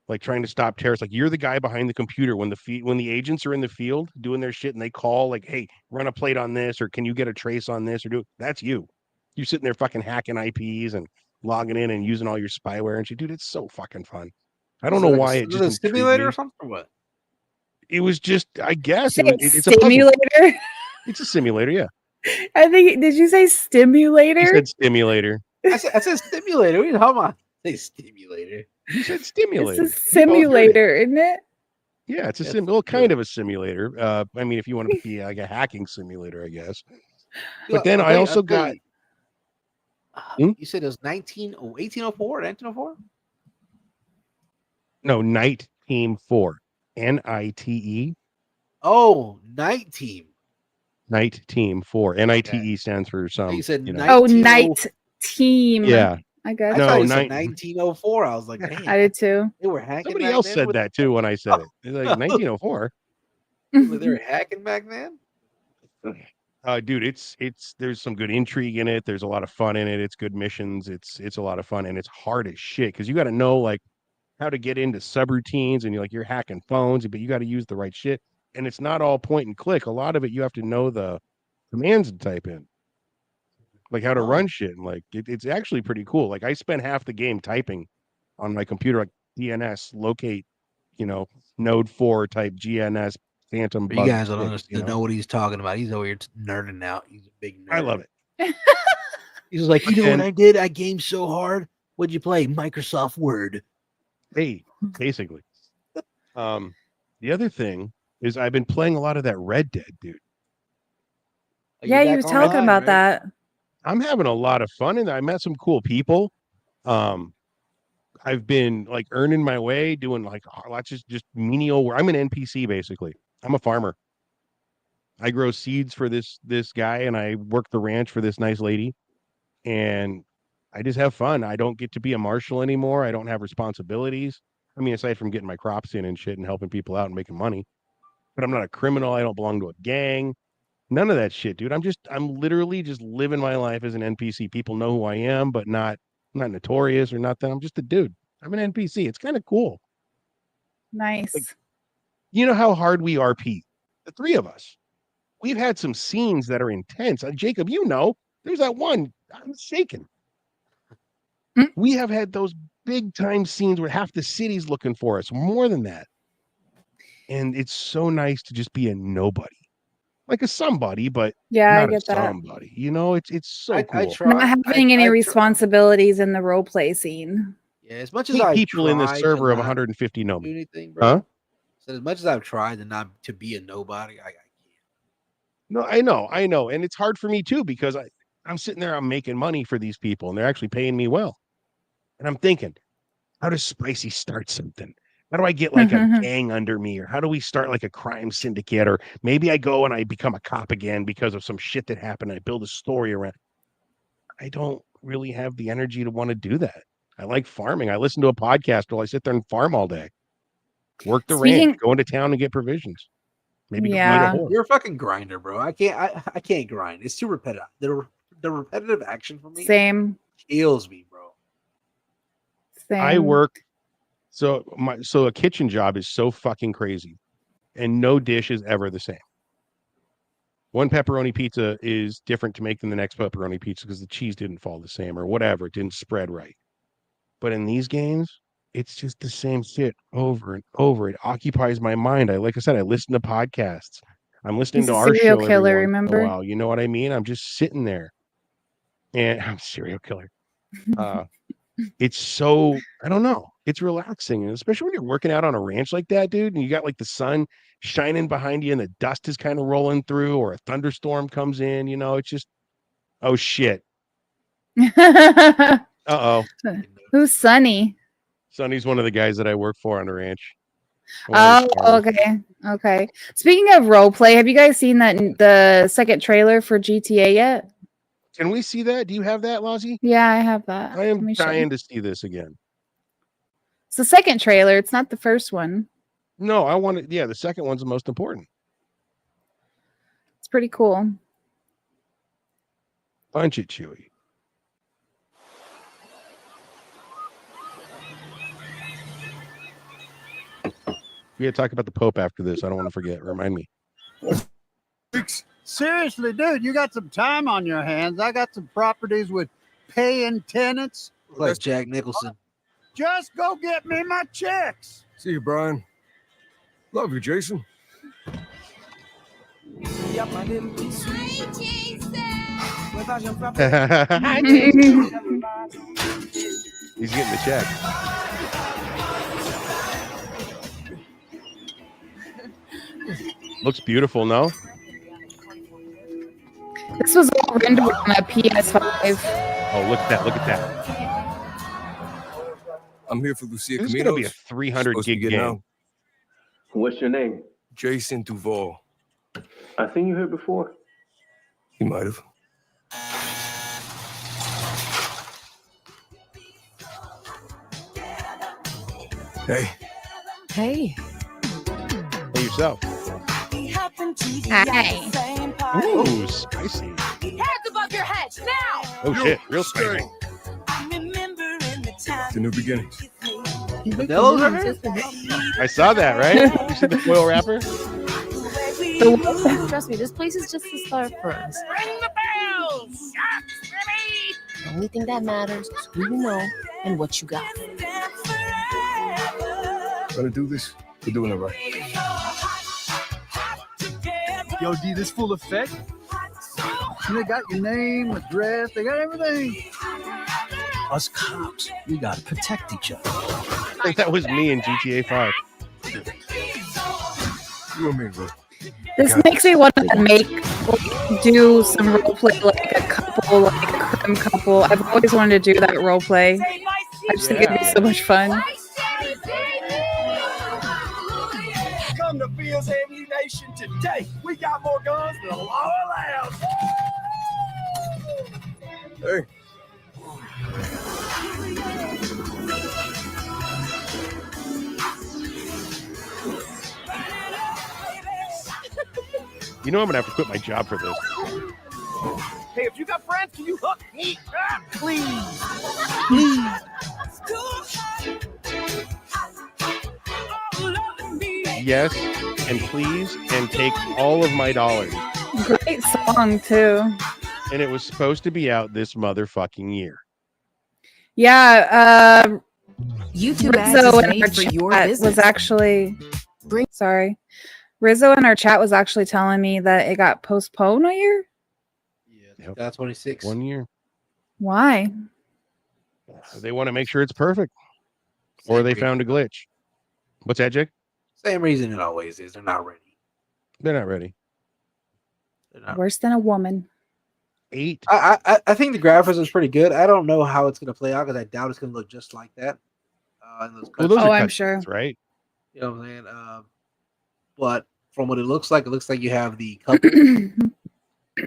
Like trying to stop terrorists. Like you're the guy behind the computer when the agents are in the field doing their shit and they call like, hey, run a plate on this, or can you get a trace on this, or that's you. You're sitting there fucking hacking IPs and logging in and using all your spyware and shit. Dude, it's so fucking fun. I don't know why it just a simulator or something or what? It was just, I guess it's a simulator. It's a simulator, yeah. I think. Did you say stimulator? You said stimulator. I said stimulator. Wait, hold on. Say stimulator. You said stimulator. It's a simulator, isn't it? Yeah, it's a kind of a simulator. I mean, if you want to be like a hacking simulator, I guess. But then I also got. You said it was 1804, 1904? No, Night Team 4. NITE. Oh, Night Team. Night Team 4. NITE stands for some. You said Night Team. Yeah. I thought you said 1904. I was like, damn. I did too. They were hacking. Somebody else said that too when I said it. They're like 1904. They were hacking back then. Dude, there's some good intrigue in it. There's a lot of fun in it. It's good missions. It's a lot of fun, and it's hard as shit because you got to know like how to get into subroutines, and you're hacking phones, but you got to use the right shit. And it's not all point and click. A lot of it you have to know the commands to type in, like how to run shit. And like it's actually pretty cool. Like I spent half the game typing on my computer, like DNS locate, node 4 type GNS phantom. You guys don't understand, know what he's talking about. He's over here nerding out. He's a big nerd. I love it. He's like, you know what I did? I gamed so hard. What'd you play? Microsoft Word. Hey, basically. The other thing is I've been playing a lot of that Red Dead, dude. Are Yeah, you back was talking online, about right? that. I'm having a lot of fun in there. I met some cool people. I've been like earning my way, doing like lots of just menial work. I'm an NPC basically. I'm a farmer. I grow seeds for this guy, and I work the ranch for this nice lady, and I just have fun. I don't get to be a marshal anymore. I don't have responsibilities. I mean, aside from getting my crops in and shit and helping people out and making money, but I'm not a criminal. I don't belong to a gang. None of that shit, dude. I'm literally just living my life as an NPC. People know who I am, but not notorious or nothing. I'm just a dude. I'm an NPC. It's kind of cool. Nice. Like, you know how hard we are, Pete? The three of us. We've had some scenes that are intense. Jacob, you know, there's that one. I'm shaking. Mm. We have had those big time scenes where half the city's looking for us, more than that. And it's so nice to just be a nobody. Like a somebody, but Yeah, I not a get that. somebody. You know, it's so I cool. try. Not having any I try- responsibilities in the role play scene. Yeah, as much as Hate I people in this try server to of not 150 do nomi. anything, bro. Huh? So as much as I've tried to not to be a nobody, I can't. No, I know. And it's hard for me too, because I'm sitting there, I'm making money for these people, and they're actually paying me well. And I'm thinking, how does Spicy start something? How do I get like a gang under me? Or how do we start like a crime syndicate? Or maybe I go and I become a cop again because of some shit that happened. I build a story around. I don't really have the energy to want to do that. I like farming. I listen to a podcast while I sit there and farm all day. Work the ranch, go into town and get provisions. Maybe go meet a horse. You're a fucking grinder, bro. I can't grind. It's too repetitive. The repetitive action for me Same. kills me, bro. Same. I work so a kitchen job is so fucking crazy, and no dish is ever the same. One pepperoni pizza is different to make than the next pepperoni pizza because the cheese didn't fall the same or whatever. It didn't spread right. But in these games, it's just the same shit over and over. It occupies my mind. Like I said, I listen to podcasts. I'm listening He's to a our serial show killer, every once in remember? a while. You know what I mean? I'm just sitting there, and I'm a serial killer. It's so, I don't know. It's relaxing, and especially when you're working out on a ranch like that, dude, and you got like the sun shining behind you and the dust is kind of rolling through, or a thunderstorm comes in, you know, it's just, oh shit. Uh-oh. Who's Sonny? Sonny's one of the guys that I work for on the ranch. Oh, okay. Okay. Speaking of role play, have you guys seen the second trailer for GTA yet? Can we see that? Do you have that, Lozzie? Yeah, I have that. I am dying to see this again. It's the second trailer. It's not the first one. No, I want it. Yeah, the second one's the most important. It's pretty cool. Punch it, Chewy. We gotta talk about the Pope after this. I don't want to forget. Remind me. Seriously, dude, you got some time on your hands. I got some properties with paying tenants. Like Jack Nicholson. Just go get me my checks. See you, Brian. Love you, Jason. Hi, Jason. He's getting the check. Looks beautiful, no? This was all rendered on a PS5. Oh, look at that. Look at that. I'm here for Lucia This is Caminos. going to be a 300 gig game. Now. What's your name? Jason Duval. I seen you here before. You might have. Hey. Hey. Hey, yourself. Hi. Ooh, spicy. Hands above your head now. Oh, shit. Real spicy. The new beginnings. Modelo's right here? I saw that, right? You see the foil wrapper? Trust me, this place is just the start for us. Ring the bell! Shots, Billy! The only thing that matters is who you know and what you got. Gonna do this? We're doing it right. Yo, D, this full effect. They got your name, address, they got everything. Us cops, we gotta protect each other. That was me in GTA 5. You and me, bro. This Got makes me want to do some role play, like a couple, like a crime couple. I've always wanted to do that role play. I just think it'd be so much fun. Come to Fields Ammunition today. We got more guns than the law allows. Hey. You know I'm gonna have to quit my job for this. Hey, if you got friends, can you hook me up, please? Yes, and please, and take all of my dollars. Great song too. And it was supposed to be out this motherfucking year. Yeah, YouTube ads Rizzo is in our made for your chat business. was actually sorry. Rizzo in our chat was actually telling me that it got postponed a year. Yeah, that's 26. 1 year. Why? They want to make sure it's perfect, or they found a glitch. What's that, Jake? Same reason it always is. They're not ready. They're not ready. They're not. Worse than a woman. 8. I think the graphics is pretty good. I don't know how it's gonna play out because I doubt it's gonna look just like that. In those Well, those Oh, are I'm cutscenes, sure. right? You know what I'm saying? But from what it looks like you have the couple.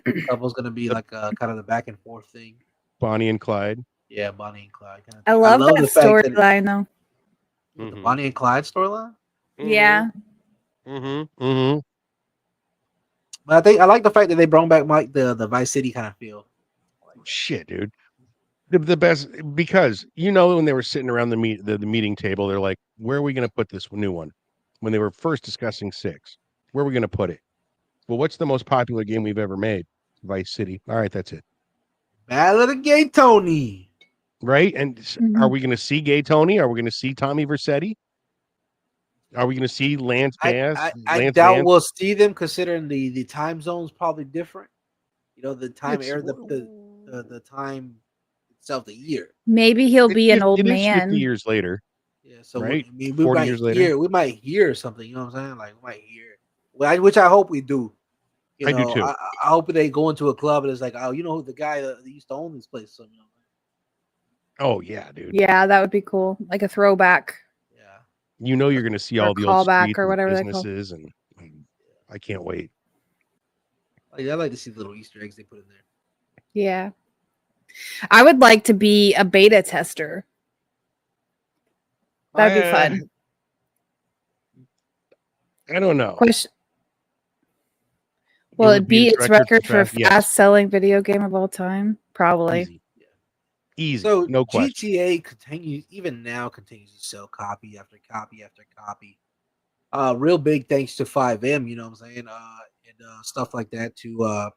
The couple's gonna be like kind of the back and forth thing. Bonnie and Clyde. Yeah, Bonnie and Clyde. Kind of I thing. love that the fact that storyline though. the Bonnie and Clyde storyline. Yeah. Mm-hmm. Mm-hmm. But I like the fact that they brought back Mike the Vice City kind of feel. Shit, dude. The best, because when they were sitting around the meeting table, they're like, "Where are we going to put this new one?" When they were first discussing 6, where are we going to put it? Well, what's the most popular game we've ever made? Vice City. All right, that's it. Battle of the Gay Tony. Right? And are we going to see Gay Tony? Are we going to see Tommy Vercetti? Are we going to see Lance Bass? I doubt we'll see them considering the time zone's probably different. The time It's- era, the time itself, the year. Maybe he'll be an old It is 50 man. years later. Yeah, so right? we 40 might years later. we might hear something. You know what I'm saying? Like we might hear, which I hope we do. I do too. I hope they go into a club and it's like, oh, the guy that used to own this place. So, Oh yeah, dude. Yeah, that would be cool. Like a throwback. Yeah. You're going to see Or all the old callback streets or and whatever they call. businesses, and I can't wait. I like to see the little Easter eggs they put in there. Yeah. I would like to be a beta tester. That'd be fun. I don't know. Question. Will it beat its record for Yes. fast selling video game of all time? Probably. Easy. Easy. So No question. GTA continues to sell copy after copy after copy. Real big thanks to 5M, you know what I'm saying, and stuff like that to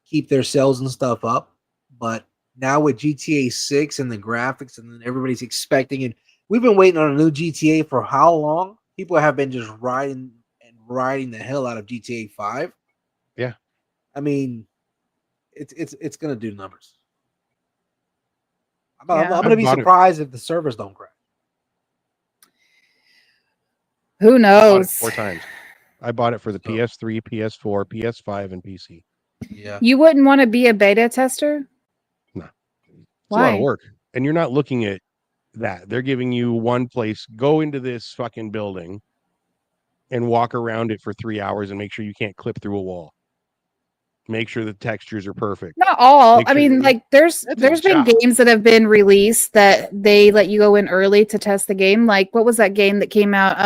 keep their sales and stuff up. But now with GTA 6 and the graphics, and then everybody's expecting it. We've been waiting on a new GTA for how long? People have been just riding the hell out of GTA 5. Yeah. I mean, it's gonna do numbers. I'm gonna be surprised if the servers don't crash. Who I bought it knows? 4 times. I bought it for the PS3, PS4, PS5, and PC. Yeah. You wouldn't want to be a beta tester? No. It's Why? a lot of work. And you're not looking at that. They're giving you one place, go into this fucking building and walk around it for 3 hours and make sure you can't clip through a wall. Make sure the textures are perfect. Not all. Make I sure mean, that- like there's That's a been job. games that have been released that they let you go in early to test the game. Like what was that game that came out?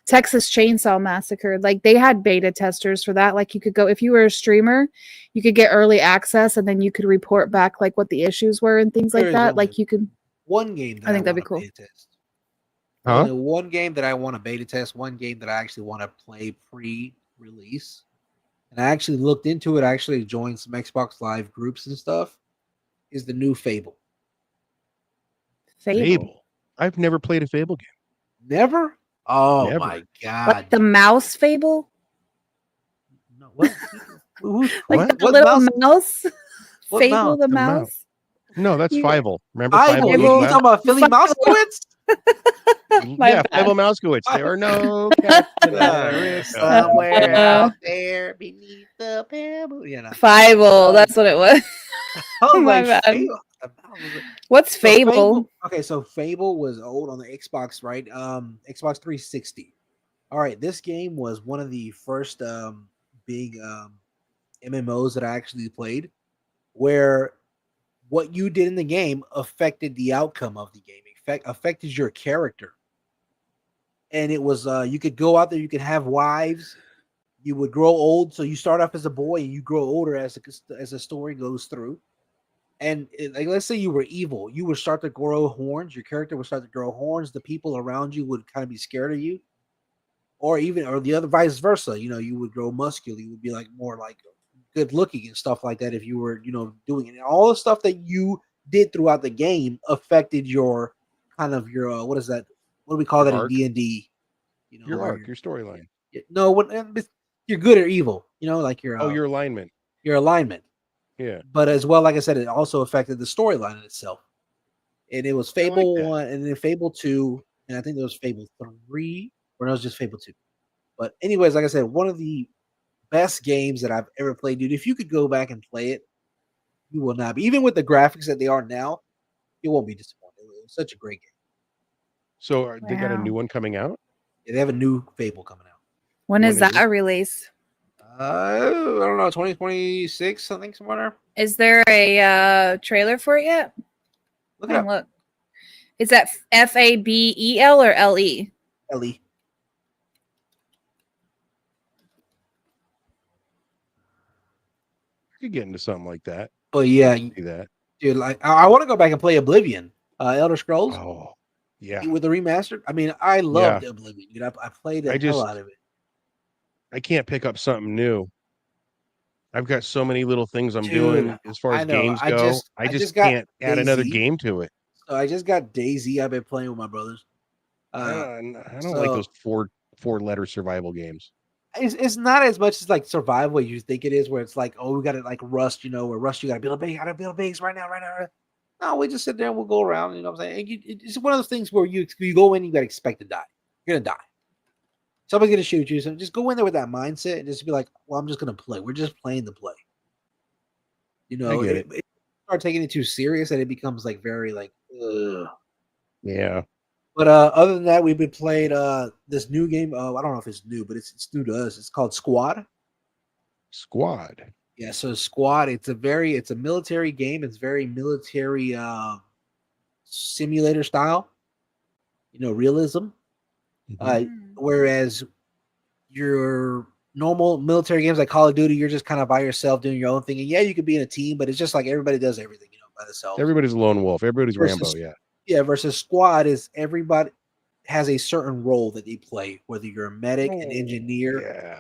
Texas Chainsaw Massacre. Like they had beta testers for that. Like you could go if you were a streamer, you could get early access and then you could report back like what the issues were and things like There is that. only Like you could one game that I think that'd be wanna cool. beta test. Huh? Only one game that I want to beta test, one game that I actually want to play pre-release. And I actually looked into it. I actually joined some Xbox Live groups and stuff. Is the new Fable. Fable. I've never played a Fable game. Never? Oh Never. my god. Like the mouse fable? No, what? Who's, Like What? the What little mouse? mouse? What Fable mouse? the The mouse. mouse? No, that's You- Fievel. Remember I Fievel? you goes talking back? about Philly Fievel. Mouse Twins? My Yeah, bad. Fable Mouskowitz. There are no cats in America. Somewhere Uh, out there beneath the pebble. You know. Fable. That's what it was. I was My like, bad. Fable. The hell was it? What's So Fable? Okay, so Fable was old on the Xbox, right? Xbox 360. All right, this game was one of the first big MMOs that I actually played, where what you did in the game affected the outcome of the game. Affected your character, and it was you could go out there, you could have wives, you would grow old. So you start off as a boy and you grow older as the story goes through. And like, let's say you were evil, you would start to grow horns. Your character would start to grow horns. The people around you would kind of be scared of you, or the other vice versa. You know, you would grow muscular. You would be like more like good looking and stuff like that. If you were, doing it, and all the stuff that you did throughout the game affected your kind of your what is that? What do we call Your that in arc? D&D? Your arc, your storyline. No, what you're good or evil. Like your Oh, your alignment. your alignment. Yeah. But as well, like I said, it also affected the storyline in itself. And it was I like Fable that. 1 and then Fable 2, and I think there was Fable 3, or no, it was just Fable 2. But anyways, like I said, one of the best games that I've ever played, dude. If you could go back and play it, you will not be. Even with the graphics that they are now, you won't be disappointed. It was such a great game. So they got a Wow. new one coming out? Yeah, they have a new Fable coming out. When is When is that it? release? I don't know, 2026, something somewhere there. Is there a trailer for it yet? Look it up. Look. Is that Fabel or LE? Ellie. I could get into something like that. But yeah, See that. dude, like I want to go back and play Oblivion, Elder Scrolls Oh, yeah. with the remastered. I mean, I loved Oblivion, dude. I played the hell out of it. I can't pick up something new. I've got so many little things I'm Dude, doing as far I as know. games I go. just- I I just just got can't add another DayZ. game to it. So I just got DayZ. I've been playing with my brothers. I don't like those four-letter survival games. It's not as much as like survival what you think it is, where it's like, oh, we got to like Rust, where Rust, you got to build a base, right now. No, we just sit there and we'll go around. You know what I'm saying? And it's one of those things where you go in, you got to expect to die. You're gonna die. Somebody's gonna shoot you. So just go in there with that mindset and just be like, well, I'm just gonna play. We're just playing to play. I get it. It start taking it too serious, and it becomes like very like, ugh. Yeah. But other than that, we've been playing this new game. I don't know if it's new, but it's new to us. It's called Squad. Squad. Yeah, so Squad. It's a military game. It's very military simulator style. Realism. Whereas your normal military games like Call of Duty, you're just kind of by yourself doing your own thing. And yeah, you could be in a team, but it's just like everybody does everything, by themselves. Everybody's a lone wolf. Everybody's Rambo. Yeah. Yeah, versus Squad is everybody has a certain role that they play. Whether you're a medic, an engineer,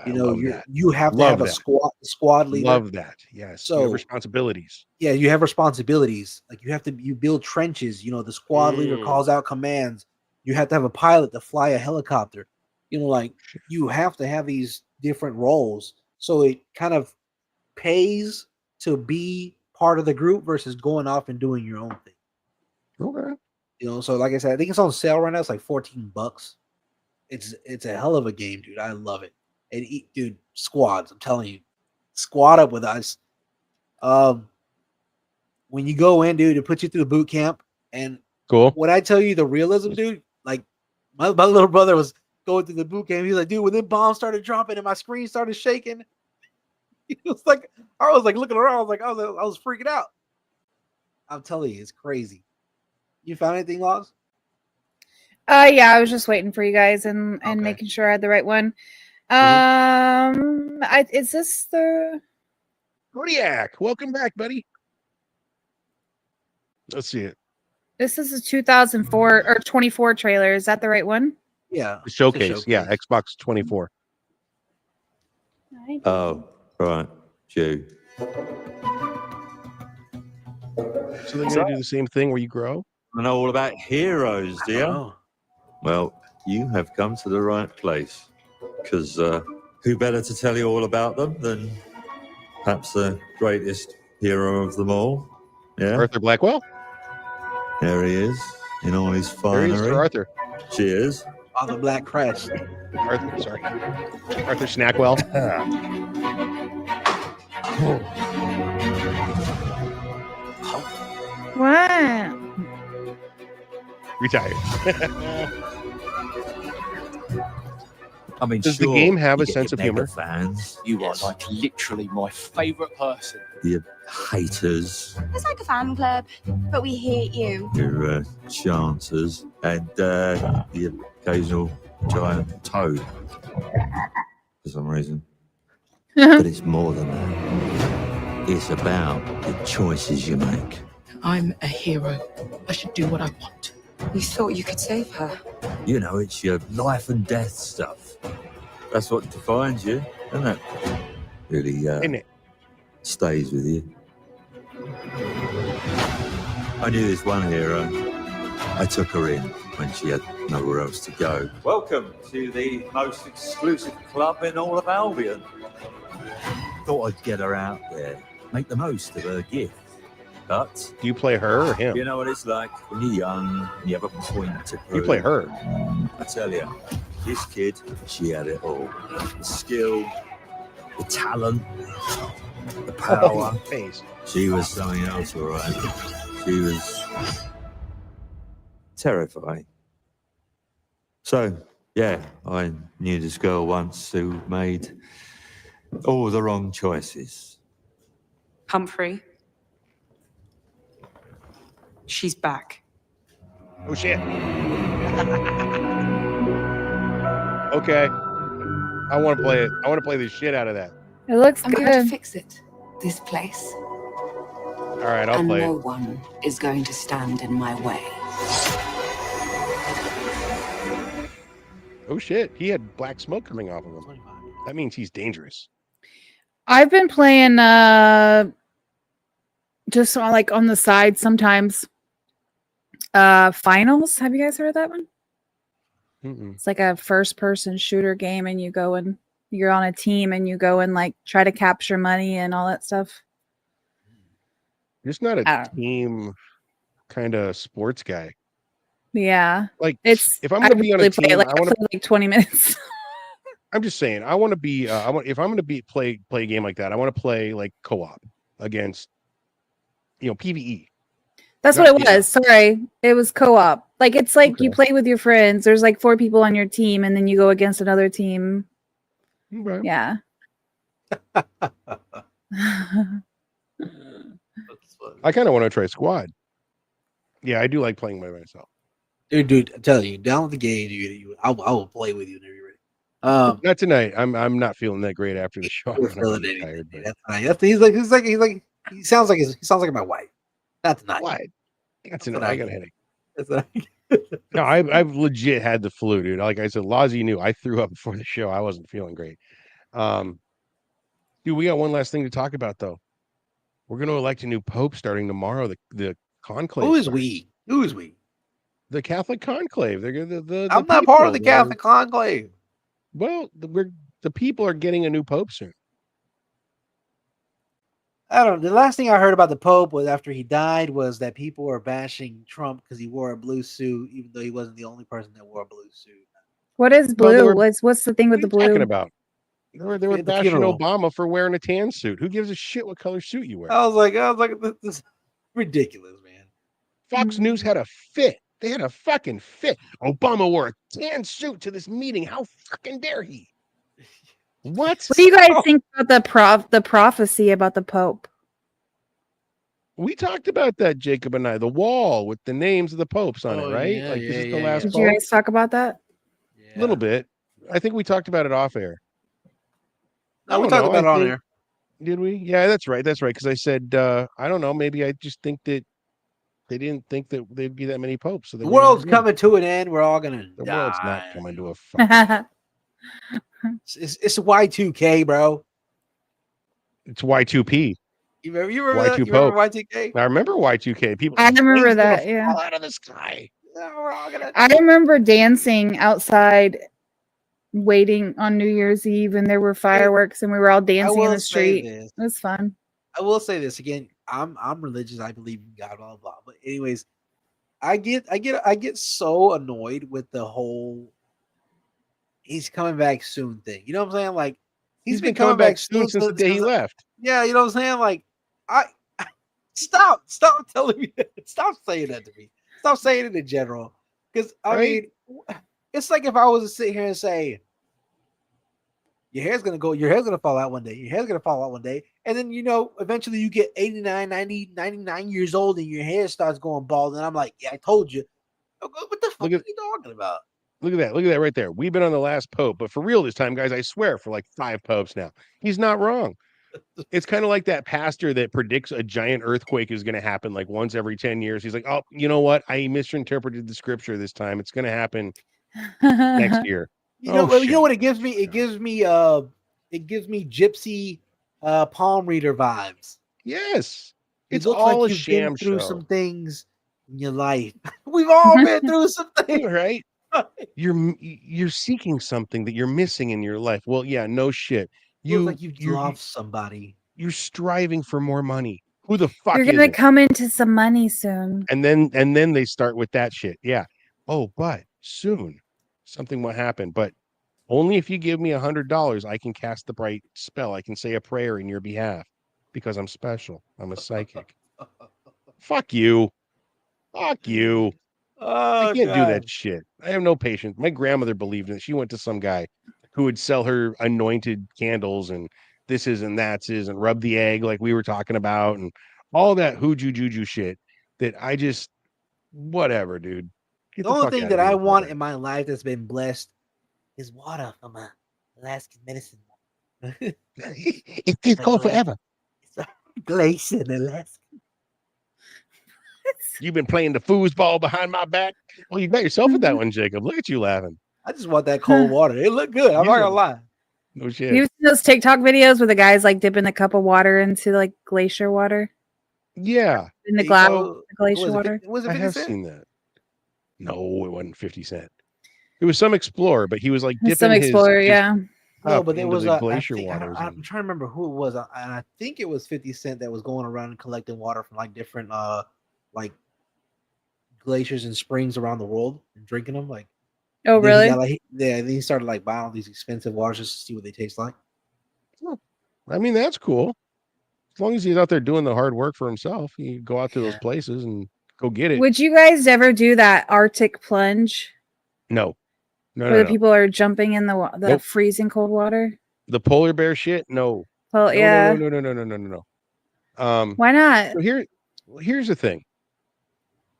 you have to have a squad leader. Love that. Yes. So you have responsibilities. Yeah, you have responsibilities. Like you build trenches. The squad leader calls out commands. You have to have a pilot to fly a helicopter. You have to have these different roles. So it kind of pays to be part of the group versus going off and doing your own thing. Okay. So like I said, I think it's on sale right now. It's like $14. It's a hell of a game, dude. I love it. And dude, squads. I'm telling you, squad up with us. When you go in, dude, it puts you through the boot camp. And cool. When I tell you the realism, dude, like my little brother was going through the boot camp. He's like, dude, when the bombs started dropping and my screen started shaking, I was like looking around. I was freaking out. I'm telling you, it's crazy. You found anything, Laws? Yeah, I was just waiting for you guys and making sure I had the right one. Is this the Kodiak? Welcome back, buddy. Let's see it. This is a 2004 or 24 trailer. Is that the right one? Yeah. The showcase. Yeah, Xbox 24. Oh, right. Jew. So they're going to do the same thing where you grow? I know all about heroes, do you? Well, you have come to the right place. Because who better to tell you all about them than perhaps the greatest hero of them all? Yeah. Arthur Blackwell? There he is. in all his There he is, Sir finery. Arthur. Cheers. On the Black Crash. Arthur, sorry. Arthur Snackwell. What? Retired. I mean, Does the sure, game have you a get sense your of humor? mega fans. You are like literally my favourite person. Your haters, It's like a fan club, but we hate you. your chancers, and the occasional giant toad for some reason. But it's more than that. It's about the choices you make. I'm a hero. I should do what I want. You thought you could save her? You know, it's your life and death stuff. That's what defines you, isn't it? Really stays with you. I knew this one hero. I took her in when she had nowhere else to go. Welcome to the most exclusive club in all of Albion. Thought I'd get her out there, make the most of her gift. But do you play her or him? You know what it's like when you're young and you have a point to prove. You play her. I tell you, this kid, she had it all. The skill, the talent, the power. Face. She was something else, all right. She was terrifying. So, yeah, I knew this girl once who made all the wrong choices. Humphrey. She's back. Oh, shit. Okay. I want to play it. I want to play the shit out of that. It looks I'm good. going to fix it. This place. All right, I'll play no it. one is going to stand in my way. Oh, shit. He had black smoke coming off of him. That means he's dangerous. I've been playing just like on the side sometimes. Finals. Have you guys heard of that one? Mm-mm. It's like a first person shooter game and you go and you're on a team and you go and like try to capture money and all that stuff. Just not a team kind of sports guy. Yeah. Like it's if I'm going to be on a team, like, I want to like 20 minutes. I'm just saying, I want to be if I'm going to play a game like that, I want to play like co-op against PvE. That's what it was. Sorry. It was co-op. Like it's like you play with your friends. There's like 4 people on your team and then you go against another team. Okay. Yeah. I kind of want to try squad. Yeah, I do like playing by myself. Dude, I'm telling you, download the game. I will play with you whenever you're ready. Not tonight. I'm not feeling that great after the show. I'm Feeling really it. tired. That's nice. He sounds like my wife. That's nice. Why? That's I got a headache. That's what No, I've legit had the flu, dude. Like I said, Lozzie knew I threw up before the show. I wasn't feeling great. Dude, we got one last thing to talk about though. We're going to elect a new pope starting tomorrow. The conclave. Who is we? Who is we? The Catholic conclave. They're the I'm not part of the Catholic conclave. Well, the people are getting a new pope soon. I don't know. The last thing I heard about the Pope was after he died was that people were bashing Trump because he wore a blue suit, even though he wasn't the only person that wore a blue suit. What is blue? What's the thing with the blue? Talking about? They were bashing funeral. Obama for wearing a tan suit. Who gives a shit what color suit you wear? I was like, this is ridiculous, man. Fox News had a fit. They had a fucking fit. Obama wore a tan suit to this meeting. How fucking dare he? What do you guys think about the prophecy about the Pope? We talked about that, Jacob and I. The wall with the names of the popes on it, right? Yeah, like this is the yeah, last. Did pope. you guys talk about that? A little bit. I think we talked about it off air. No, we talked about it on air. Did we? Yeah, that's right. That's right. Because I said I don't know. Maybe I just think that they didn't think that there'd be that many popes. So The world's coming to an end. We're all gonna. The die. world's not coming to a. Fucking... It's Y2K, bro. It's Y2P. You remember that? You remember Y2K? I remember Y2K. People. I remember that. Yeah. Fall out of the sky. We're all gonna. I remember dancing outside, waiting on New Year's Eve, and there were fireworks, and we were all dancing in the street. It was fun. I will say this again. I'm religious. I believe in God. Blah blah blah. But anyways, I get so annoyed with the whole he's coming back soon thing. You know what I'm saying? Like He's been coming back soon since the day he left. Yeah, you know what I'm saying? Like I stop telling me that. Stop saying that to me. Stop saying it in general. Because I mean, it's like if I was to sit here and say, your hair's gonna fall out one day. Your hair's gonna fall out one day. And then eventually you get 89, 90, 99 years old and your hair starts going bald. And I'm like, yeah, I told you. What the fuck are you talking about? Look at that right there. We've been on the last pope, but for real this time, guys, I swear, for like 5 popes now. He's not wrong. It's kind of like that pastor that predicts a giant earthquake is going to happen like once every 10 years. He's like, oh, you know what? I misinterpreted the scripture this time. It's going to happen next year. You know what it gives me? It gives me gypsy palm reader vibes. Yes. It It's looks all like a you've sham been through show. some things in your life. We've all been through some things, right? You're seeking something that you're missing in your life. Well, yeah, no shit. Looks like you've lost somebody. You're striving for more money. Who the fuck You're is gonna it? come into some money soon. And then they start with that shit. Yeah. Oh, but soon something will happen. But only if you give me $100, I can cast the bright spell. I can say a prayer in your behalf because I'm special. I'm a psychic. Fuck you. Fuck you. I can't do that shit. I have no patience. My grandmother believed in it. She went to some guy who would sell her anointed candles and this is and that's is and rub the egg like we were talking about and all that hooju juju shit that I just whatever, dude. Get The only fuck thing out that of here I with all want that. in my life that's been blessed is water from Alaskan medicine. It tastes cold forever. It's a glacier in Alaska. You've been playing the foosball behind my back. Well, you got yourself with that one, Jacob. Look at you laughing. I just want that cold water. It looked good. I'm not gonna lie. No shit. You've seen those TikTok videos where the guys like dipping a cup of water into like glacier water? Yeah. In the glass glacier Was water? Was it I 50 have cent? seen that. No, it wasn't 50 Cent. It was some explorer, but he was like dipping Some explorer, his yeah. No, cup but it into was the I glacier think, waters. I'm trying to remember who it was, and I think it was 50 Cent that was going around and collecting water from like different like glaciers and springs around the world and drinking them. Like, Oh, then he really? got, like, then he started like buying all these expensive waters just to see what they taste like. I mean, that's cool. As long as he's out there doing the hard work for himself, you go out to those places and go get it. Would you guys ever do that Arctic plunge No. where the people are jumping in the Nope. freezing cold water? The polar bear shit? No. Well, yeah. No. Why not? So here's the thing.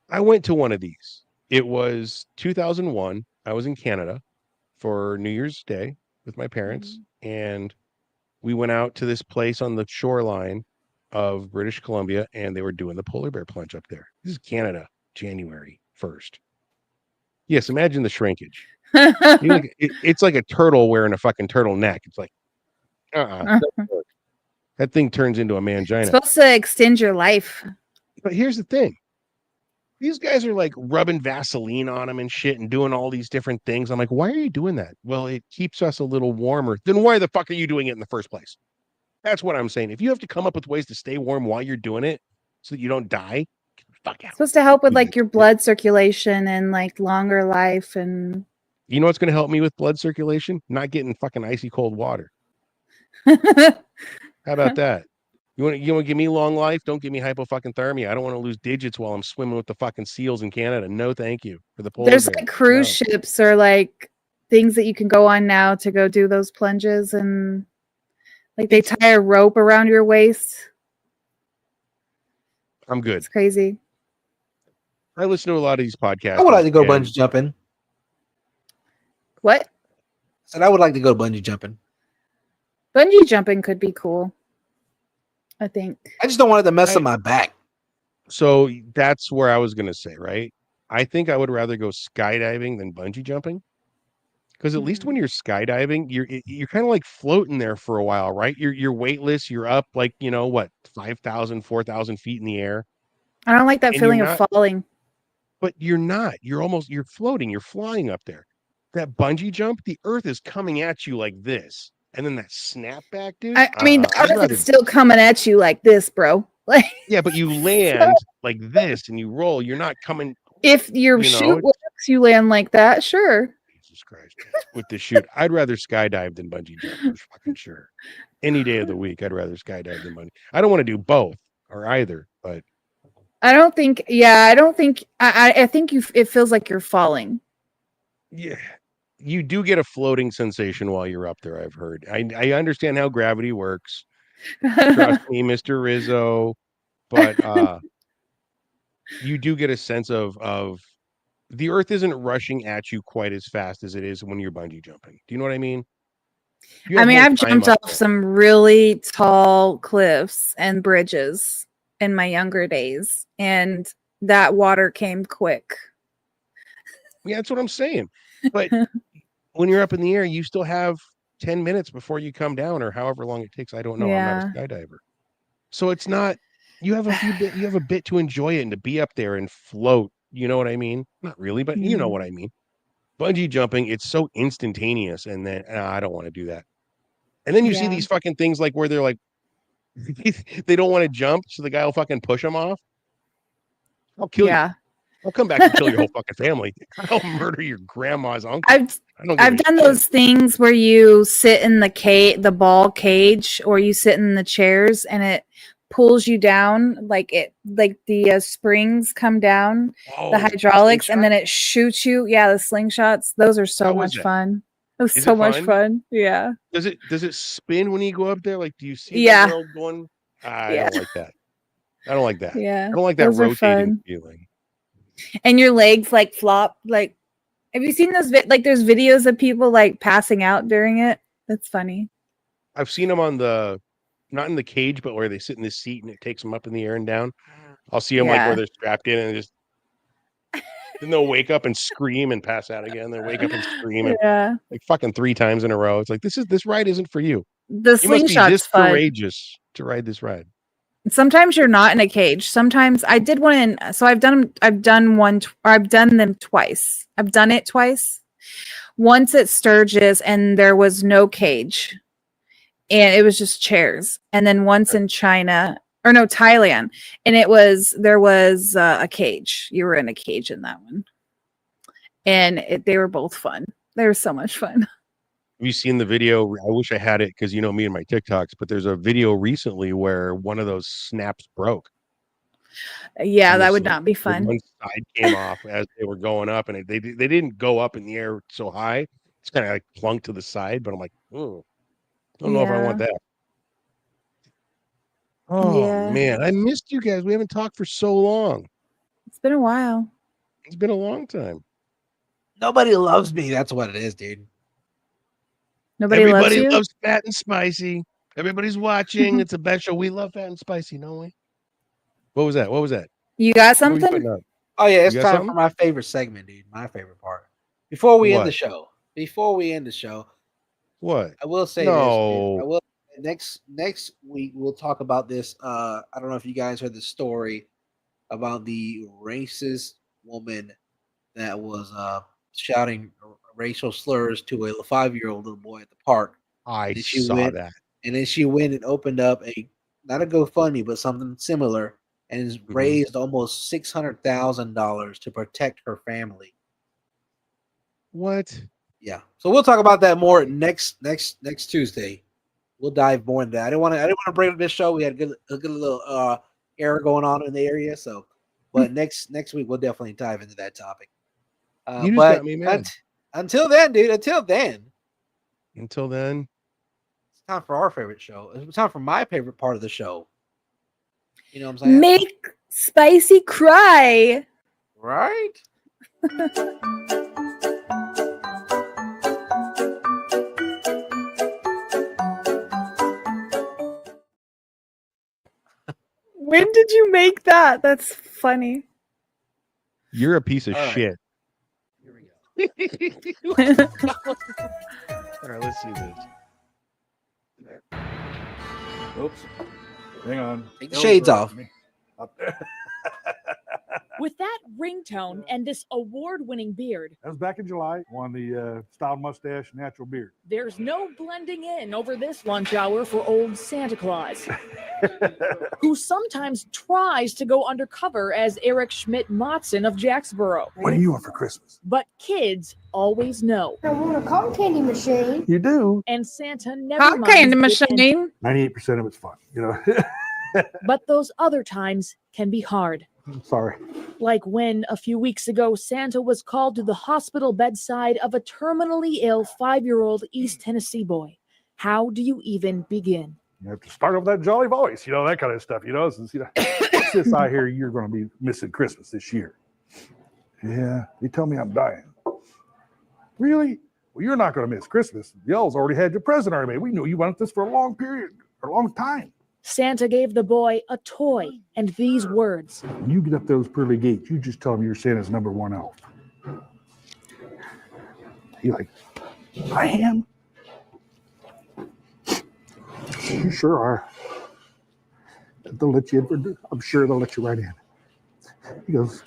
I went to one of these. It was 2001. I was in Canada for New Year's Day with my parents, and we went out to this place on the shoreline of British Columbia, and they were doing the polar bear plunge up there. This is Canada, January 1st. Yes, imagine the shrinkage. It's like a turtle wearing a fucking turtleneck. It's like, that thing turns into a mangina. It's supposed to extend your life. But here's the thing. These guys are like rubbing Vaseline on them and shit and doing all these different things. I'm like, why are you doing that? Well, it keeps us a little warmer. Then why the fuck are you doing it in the first place? That's what I'm saying. If you have to come up with ways to stay warm while you're doing it so that you don't die, get the fuck out. It's supposed to help with like your blood circulation and like longer life and You know what's going to help me with blood circulation? Not getting fucking icy cold water. How about that? You want to give me long life? Don't give me hypothermia. I don't want to lose digits while I'm swimming with the fucking seals in Canada. No, thank you. For the polar there's bear. like cruise ships or like things that you can go on now to go do those plunges and like they tie a rope around your waist. I'm good. It's crazy. I listen to a lot of these podcasts. I would like to go bungee jumping. What? I said I would like to go bungee jumping. Bungee jumping could be cool. I think. I just don't want it to mess up my back. So that's where I was going to say, right? I think I would rather go skydiving than bungee jumping. Because at least when you're skydiving, you're kind of like floating there for a while, right? You're weightless. You're up like, 5,000, 4,000 feet in the air. I don't like that And feeling you're of not- falling. But you're not. You're floating. You're flying up there. That bungee jump, the earth is coming at you like this. And then that snapback, dude. I mean, the I'd earth rather- is still coming at you like this, bro. Like Yeah, but you land like this and you roll. You're not coming. If your You know, chute works, you land like that. Sure. Jesus Christ. With the chute, I'd rather skydive than bungee jump for fucking sure. Any day of the week, I'd rather skydive than bungee. I don't want to do both or either, but I don't think. Yeah, I don't think. I think you. It feels like you're falling. yeah, you do get a floating sensation while you're up there. I've heard. I understand how gravity works. Trust me, Mr. Rizzo. But you do get a sense of the earth isn't rushing at you quite as fast as it is when you're bungee jumping. Do you know what I mean? You I have mean, more I've time jumped up off there. some really tall cliffs and bridges in my younger days, and that water came quick. Yeah, that's what I'm saying. But when you're up in the air, you still have 10 minutes before you come down, or however long it takes. I don't know. I'm not a Yeah. skydiver. So it's not, you have a bit to enjoy it and to be up there and float. You know what I mean? Not really, but you know what I mean. Bungee jumping, it's so instantaneous, and then I don't want to do that. And then you see Yeah. these fucking things like where they're like, they don't want to jump, so the guy will fucking push them off. I'll kill you. Yeah. I'll come back and kill your whole fucking family. I'll murder your grandma's uncle. I don't give I've a done shit. those things where you sit in the ball cage, or you sit in the chairs and it pulls you down, like the springs come down, Oh, the the hydraulics, and slingshot? then it shoots you. Yeah, the slingshots. Those are so How was much that? fun. It was Is so it much fun? fun. Yeah. Does it spin when you go up there? Like, do you see the Yeah. world going? I Yeah. don't like that. I don't like that. Yeah. I don't like that Those are rotating fun. feeling. And your legs like flop. Like, have you seen those? Like, there's videos of people like passing out during it. That's funny. I've seen them on not in the cage, but where they sit in the seat and it takes them up in the air and down. I'll see them like where Yeah. they're strapped in and just then they'll wake up and scream and pass out again. Then wake up and scream and Yeah. like fucking 3 times in a row. It's like this ride isn't for you. The You must be this slingshot's fun. courageous to ride this ride. Sometimes you're not in a cage. Sometimes I did one in, so I've done them twice. I've done it twice. Once at Sturgis and there was no cage and it was just chairs. And then once in Thailand, and there was a cage. You were in a cage in that one. And they were both fun. They were so much fun. Have you seen the video? I wish I had it because you know me and my TikToks, but there's a video recently where one of those snaps broke. Yeah, And that this, would not be the fun. one side came off as they were going up, and they didn't go up in the air so high. It's kind of like plunked to the side, but I'm like, oh, don't know if I want Yeah. that. Oh Yeah. man, I missed you guys. We haven't talked for so long. It's been a while. It's been a long time. Nobody loves me. That's what it is, dude. Nobody Everybody loves you? loves Fat and Spicy. Everybody's watching. It's a best show. We love Fat and Spicy, don't we? What was that? What was that? You got What were you something? putting up? Oh yeah, it's You time got for something? my favorite segment, dude. My favorite part. Before we end the What? show, What? I will say this, dude. No. I will next week we'll talk about this. I don't know if you guys heard the story about the racist woman that was shouting racial slurs to a 5-year-old little boy at the park. I And she saw went, that. and then she went and opened up not a GoFundMe, but something similar, and has Mhm. raised almost $600,000 to protect her family. What? Yeah, so we'll talk about that more next Tuesday. We'll dive more into that. I didn't want to bring up this show. We had a good little error going on in the area, so but next week we'll definitely dive into that topic. You just But got me mad. until then, dude. Until then, it's time for our favorite show. It's time for my favorite part of the show. You know what I'm saying? Make Spicy cry. Right? When did you make that? That's funny. You're a piece of All right. shit. Here we go. All right, let's see this. Oops. Hang on. Take the shades off. Up there. With that ringtone and this award-winning beard, That was back in July. Won the style mustache, natural beard. there's no blending in over this lunch hour for old Santa Claus, who sometimes tries to go undercover as Eric Schmidt-Matson of Jacksboro. What do you want for Christmas? But kids always know. I want a cotton candy machine. You do. And Santa never Cotton minds candy good machine. 98% of it's fun. You know. But those other times can be hard. I'm sorry. Like when, a few weeks ago, Santa was called to the hospital bedside of a terminally ill 5-year-old East Tennessee boy. How do you even begin? You have to start off that jolly voice, you know, that kind of stuff. You know, since since I hear you're going to be missing Christmas this year. Yeah, they tell me I'm dying. Really? Well, you're not going to miss Christmas. Y'all's already had your present already made. We knew you wanted this for a long period, or a long time. Santa gave the boy a toy and these words. When you get up those pearly gates, you just tell him you're Santa's number one elf. He like, I am? You sure are. They'll let you in. I'm sure they'll let you right in. He goes,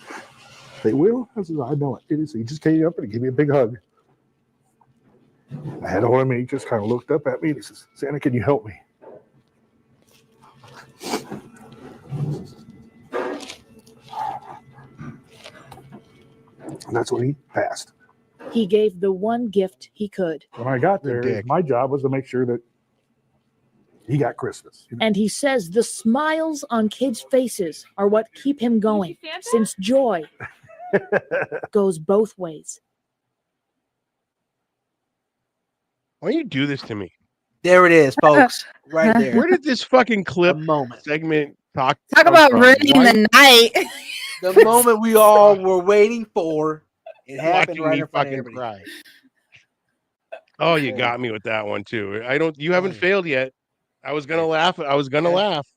they will? I said, I know it. So he just came up and gave me a big hug. I had a hold of me. He just kind of looked up at me and he says, Santa, can you help me? And that's when he passed. He gave the one gift he could. When I got there, my job was to make sure that he got Christmas. You know? And he says the smiles on kids' faces are what keep him going, since joy goes both ways. Why you do this to me? There it is, folks. Right there. Where did this fucking clip segment Talk about ruining the night. The moment we all were waiting for, it happened right in front of everybody. Cry. Oh, you got me with that one too. You haven't failed yet. I was gonna laugh. Laugh.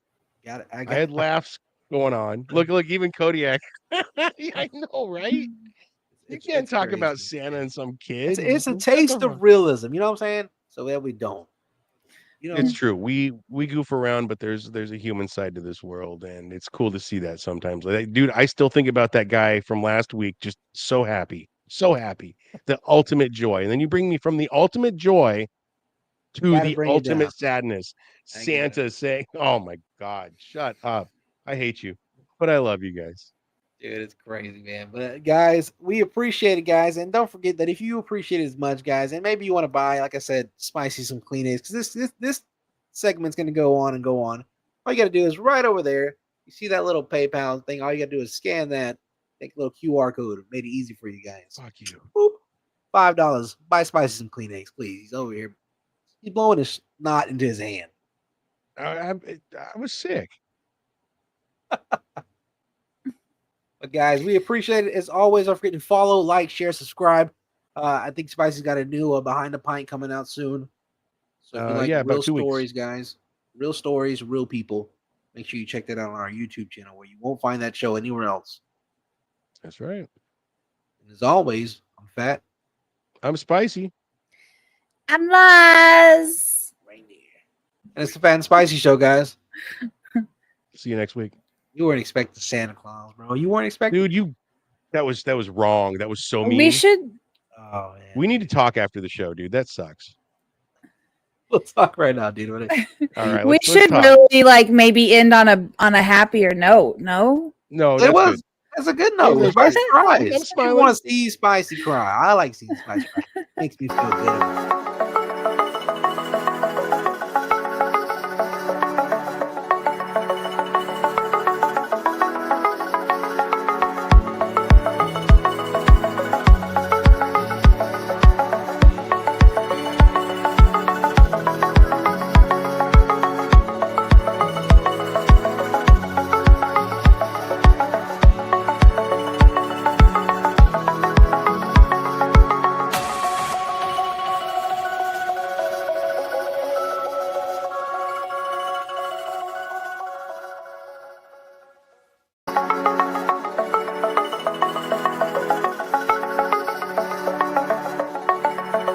Got it. I had laughs going on. Look, even Kodiak. I know, right? You can't talk crazy. About Santa and some kid. It's a taste of realism. You know what I'm saying? So that we don't. You know, it's true. We goof around, but there's a human side to this world, and it's cool to see that sometimes. Like, dude, I still think about that guy from last week. Just so happy, the ultimate joy. And then you bring me from the ultimate joy to the ultimate sadness. Santa saying, "Oh my God, shut up! I hate you, but I love you guys." Dude, it's crazy, man. But guys, we appreciate it, guys. And don't forget that if you appreciate it as much, guys, and maybe you want to buy, like I said, Spicy some Kleenex, because this segment's going to go on and go on. All you got to do is right over there. You see that little PayPal thing. All you got to do is scan that, take a little QR code. It made it easy for you guys. Fuck you. Boop. $5. Buy Spicy some Kleenex, please. He's over here. He's blowing his snot into his hand. I was sick. But guys, we appreciate it. As always, don't forget to follow, like, share, subscribe. I think Spicy's got a new Behind the Pint coming out soon. So if you like about real 2 weeks. stories, guys, real stories, real people, make sure you check that out on our YouTube channel where you won't find that show anywhere else. That's right. And as always, I'm Phat. I'm Spicy. I'm Luz. And it's the Phat and Spicy Show, guys. See you next week. You weren't expecting Santa Claus, bro. You weren't expecting. Dude, that was wrong. That was so mean. We should. Oh man. We need to talk after the show, dude. That sucks. We'll talk right now, dude. All right. We let's should talk. really maybe end on a happier note. No. No, It was. good. That's a good note. It was Spicy good. cries. I'm I smiling. want to see Spicy cry. I like seeing Spicy cry. Makes me feel good.